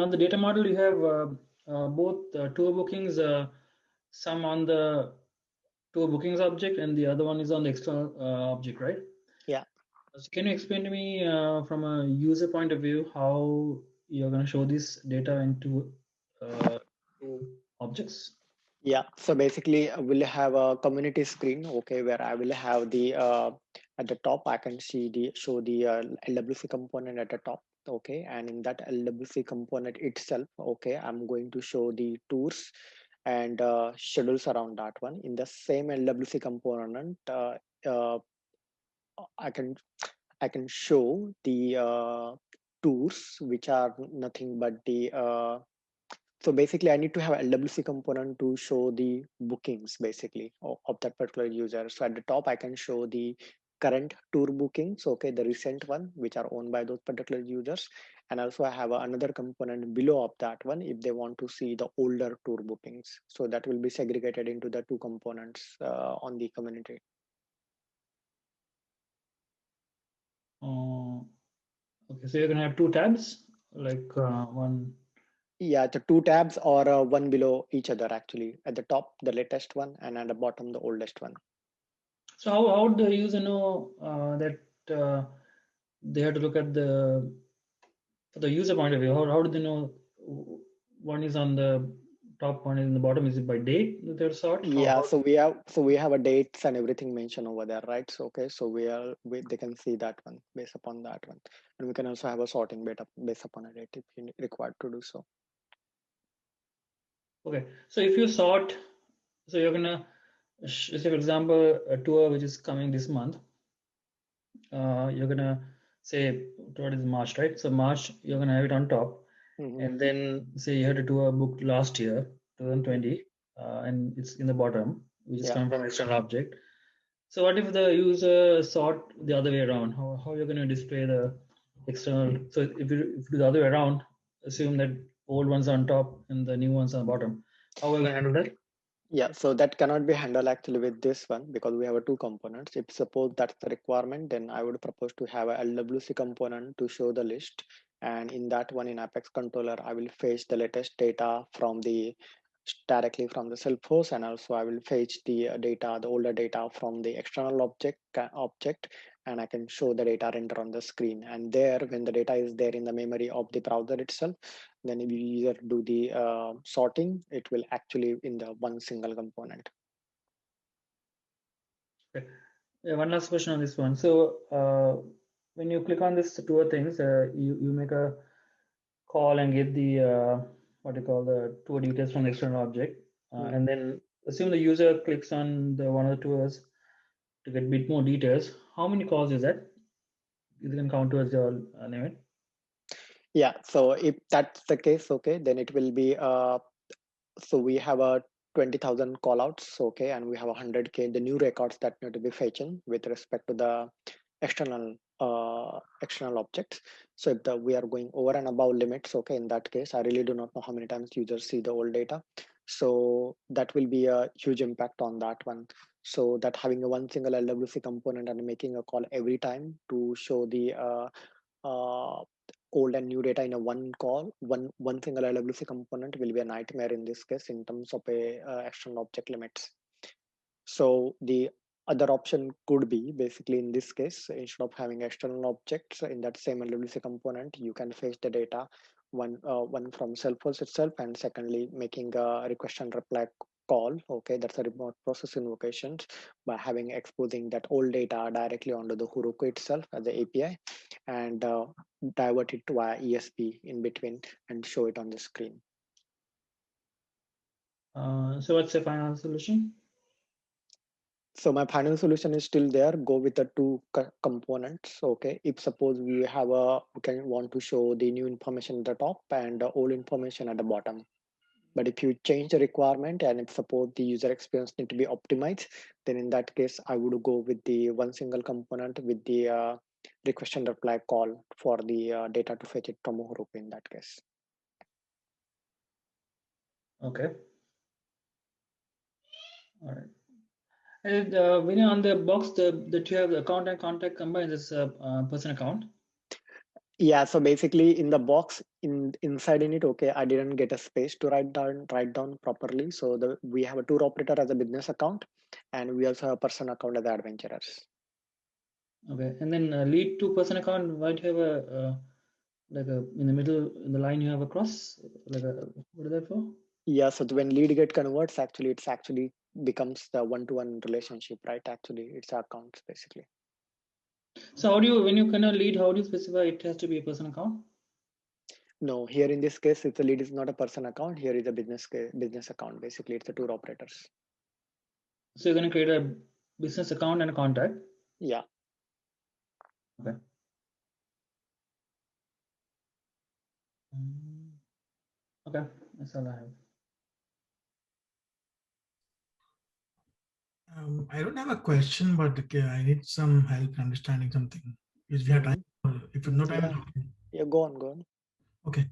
on the data model, you have both tour bookings, some on the tour bookings object, and the other one is on the external object, right? Yeah. So can you explain to me from a user point of view how you're going to show this data into two objects? Yeah, so basically we'll have a community screen, okay, where I will have the at the top I can show the LWC component at the top, okay, and in that LWC component itself, okay, I'm going to show the tours and schedules around that one. In the same LWC component, uh, I can show the tours which are nothing but the so basically I need to have a LWC component to show the bookings basically of that particular user. So at the top I can show the current tour bookings, okay, the recent one which are owned by those particular users, and also I have another component below of that one if they want to see the older tour bookings. So that will be segregated into the two components on the community. Okay, so you're going to have two tabs, like one. Yeah, the two tabs or one below each other actually. At the top, the latest one, and at the bottom, the oldest one. So how would the user know that they have to look at for the user point of view? How do they know one is on the top, one is in the bottom? Is it by date that they're sort? Yeah, so we have a dates and everything mentioned over there, right? So okay, so they can see that one based upon that one, and we can also have a sorting beta based upon a date if you required to do so. Okay, so if you sort, so you're gonna say for example a tour which is coming this month, you're gonna say what is March, right? So March you're gonna have it on top, and then say you had a tour booked last year, 2020, and it's in the bottom, which is coming from external object. So what if the user sort the other way around? How you're going to display the external? So if you do the other way around, assume that old ones on top and the new ones on the bottom. How are we going to handle that? Yeah, so that cannot be handled actually with this one because we have two components. If suppose that's the requirement, then I would propose to have a LWC component to show the list. And in that one in Apex controller, I will fetch the latest data from directly from the Salesforce, and also I will fetch the data, the older data from the external object, and I can show the data render on the screen. And there, when the data is there in the memory of the browser itself, then if you either do the sorting, it will actually in the one single component. Okay. Yeah, one last question on this one. So when you click on this tour things, you make a call and get the what you call the tour details from the external object, and then assume the user clicks on the one of the tours to get a bit more details. How many calls is that? You can count towards your limit. Yeah, so if that's the case, okay, then it will be so we have a 20,000 callouts, okay, and we have 100K the new records that need to be fetching with respect to the external external objects. So if we are going over and above limits, okay, in that case I really do not know how many times users see the old data, so that will be a huge impact on that one. So that having a one single LWC component and making a call every time to show the old and new data in a one call, one single LWC component will be a nightmare in this case in terms of a external object limits. So the other option could be basically in this case, instead of having external objects in that same LWC component, you can fetch the data one from Salesforce itself, and secondly making a request and reply call. Okay, that's a remote process invocations by having exposing that old data directly onto the Heroku itself as the API, and divert it via ESB in between and show it on the screen. So what's the final solution? So my final solution is still there. Go with the two components. Okay, if suppose we want to show the new information at the top and the old information at the bottom. But if you change the requirement and if suppose the user experience need to be optimized, then in that case I would go with the one single component with the request and reply call for the data to fetch it from Heroku in that case. Okay. All right. And when you're on the box, that you have the account and contact combined as a person account. Yeah, so basically in the box inside in it, okay, I didn't get a space to write down properly. So we have a tour operator as a business account, and we also have a person account as the adventurers. Okay, and then lead to person account. Why do you have a like a in the middle in the line you have a cross? Like a what is that for? Yeah, so when lead get converts, it's actually becomes the one-to-one relationship, right? Actually, it's accounts basically. So how do you, when you kind of lead, how do you specify it has to be a person account? No, here in this case, if the lead is not a person account, here is a business account. Basically, it's the tour operators. So you're going to create a business account and a contact. Yeah. Okay. Okay, that's all I have. I don't have a question, but I need some help understanding something. If you have time, if no time, yeah, go on. Okay.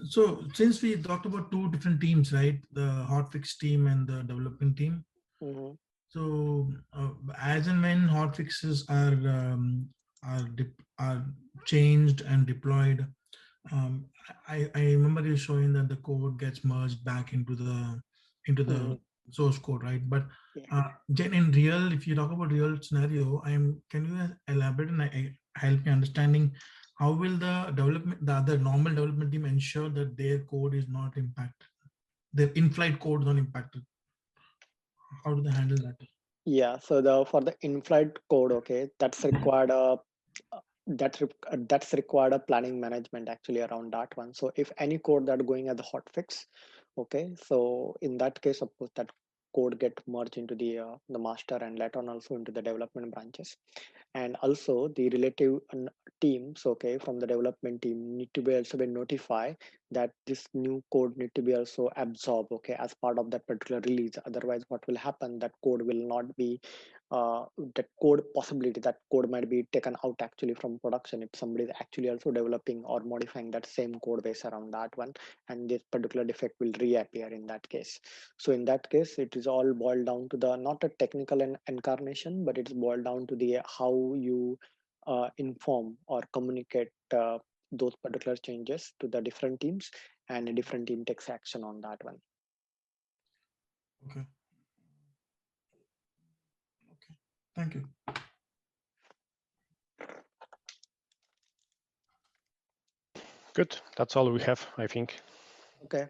So since we talked about two different teams, right? The hotfix team and the development team. Mm-hmm. So as and when hotfixes are changed and deployed, I remember you showing that the code gets merged back into the source code, right? But Jen, in real, if you talk about real scenario, can you elaborate and help me understanding how will the normal development team ensure that their code is not impacted, their in-flight code is not impacted? How do they handle that? Yeah, so for the in-flight code, okay, that's required that's required a planning management actually around that one. So if any code that going as a hotfix, okay, so in that case, suppose that code get merged into the master and later on also into the development branches, and also the relative teams, okay, from the development team need to be also be notified that this new code need to be also absorbed, okay, as part of that particular release. Otherwise what will happen, that code will not be that code possibility, that code might be taken out actually from production if somebody is actually also developing or modifying that same code base around that one, and this particular defect will reappear in that case. So in that case, it is all boiled down to the not a technical incarnation, but it's boiled down to the how you inform or communicate those particular changes to the different teams, and a different team takes action on that one. Okay. Thank you. Good. That's all we have, I think. Okay.